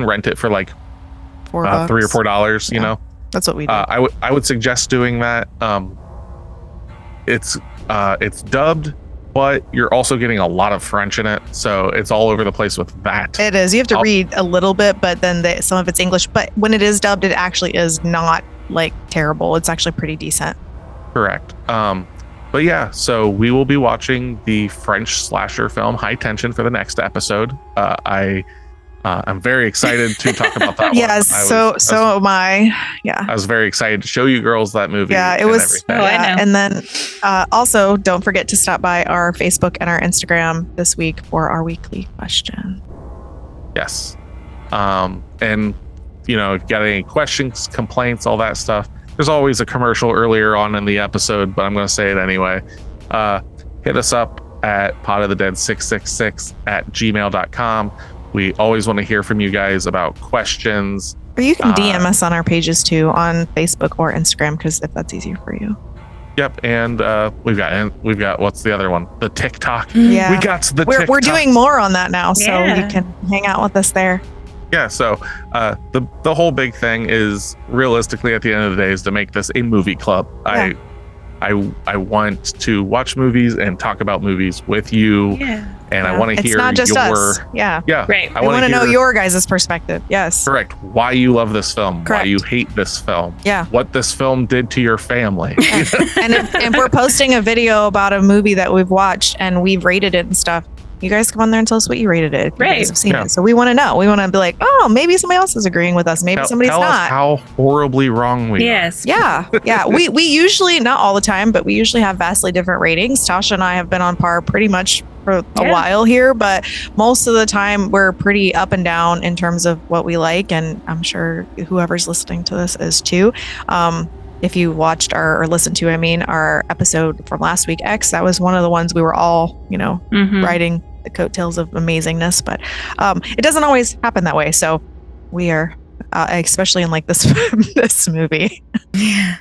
rent it for like $3 or $4. You know, that's what we do. I would suggest doing that. It's dubbed, but you're also getting a lot of French in it, so it's all over the place with that. It is. You have to read a little bit, but then some of it's English. But when it is dubbed, it actually is not like terrible. It's actually pretty decent. Correct. But yeah, so we will be watching the French slasher film High Tension for the next episode. I'm very excited to talk about that. Yes, so am I. Yeah, I was very excited to show you girls that movie. Yeah, it was. Oh, I know. And then also, don't forget to stop by our Facebook and our Instagram this week for our weekly question. Yes, and if you got any questions, complaints, all that stuff. There's always a commercial earlier on in the episode, but I'm going to say it anyway. Hit us up at potofthedead666@gmail.com. We always want to hear from you guys about questions. Or you can DM us on our pages too, on Facebook or Instagram, because if that's easier for you. Yep, and we've got what's the other one? The TikTok. Yeah, we got the TikTok. We're doing more on that now, so you can hang out with us there. Yeah, so the whole big thing is, realistically, at the end of the day, is to make this a movie club. Yeah. I want to watch movies and talk about movies with you. Yeah. And I want to hear not just us. Yeah. Right. I want to know your guys' perspective. Yes. Correct. Why you love this film. Correct. Why you hate this film. Yeah. What this film did to your family. Yeah. And if we're posting a video about a movie that we've watched and we've rated it and stuff, you guys come on there and tell us what you rated it. If you guys have seen it. So we want to know. We want to be like, oh, maybe somebody else is agreeing with us. Maybe somebody's tell not. Us how horribly wrong we are. Yes. Yeah. Yeah. We usually, not all the time, but we usually have vastly different ratings. Tasha and I have been on par pretty much for a while here, but most of the time we're pretty up and down in terms of what we like. And I'm sure whoever's listening to this is too. If you watched or listened to, our episode from last week, X, that was one of the ones we were all, riding the coattails of amazingness, but it doesn't always happen that way. So we are, especially in like this movie.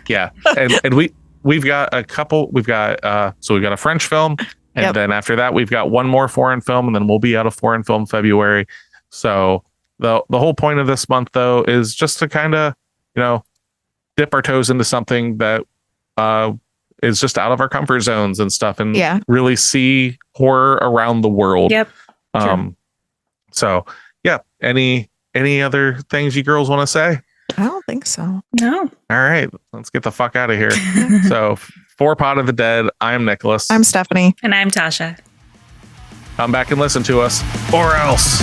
Yeah. And we've got a couple, we've got a French film, and then after that, we've got one more foreign film, and then we'll be out of foreign film February. So the whole point of this month, though, is just to kind of, dip our toes into something that is just out of our comfort zones and stuff, and really see horror around the world. Yep. So yeah. Any other things you girls want to say? I don't think so. No. All right, let's get the fuck out of here. So For Pod of the Dead, I'm Nicholas. I'm Stephanie. And I'm Tasha. Come back and listen to us, or else.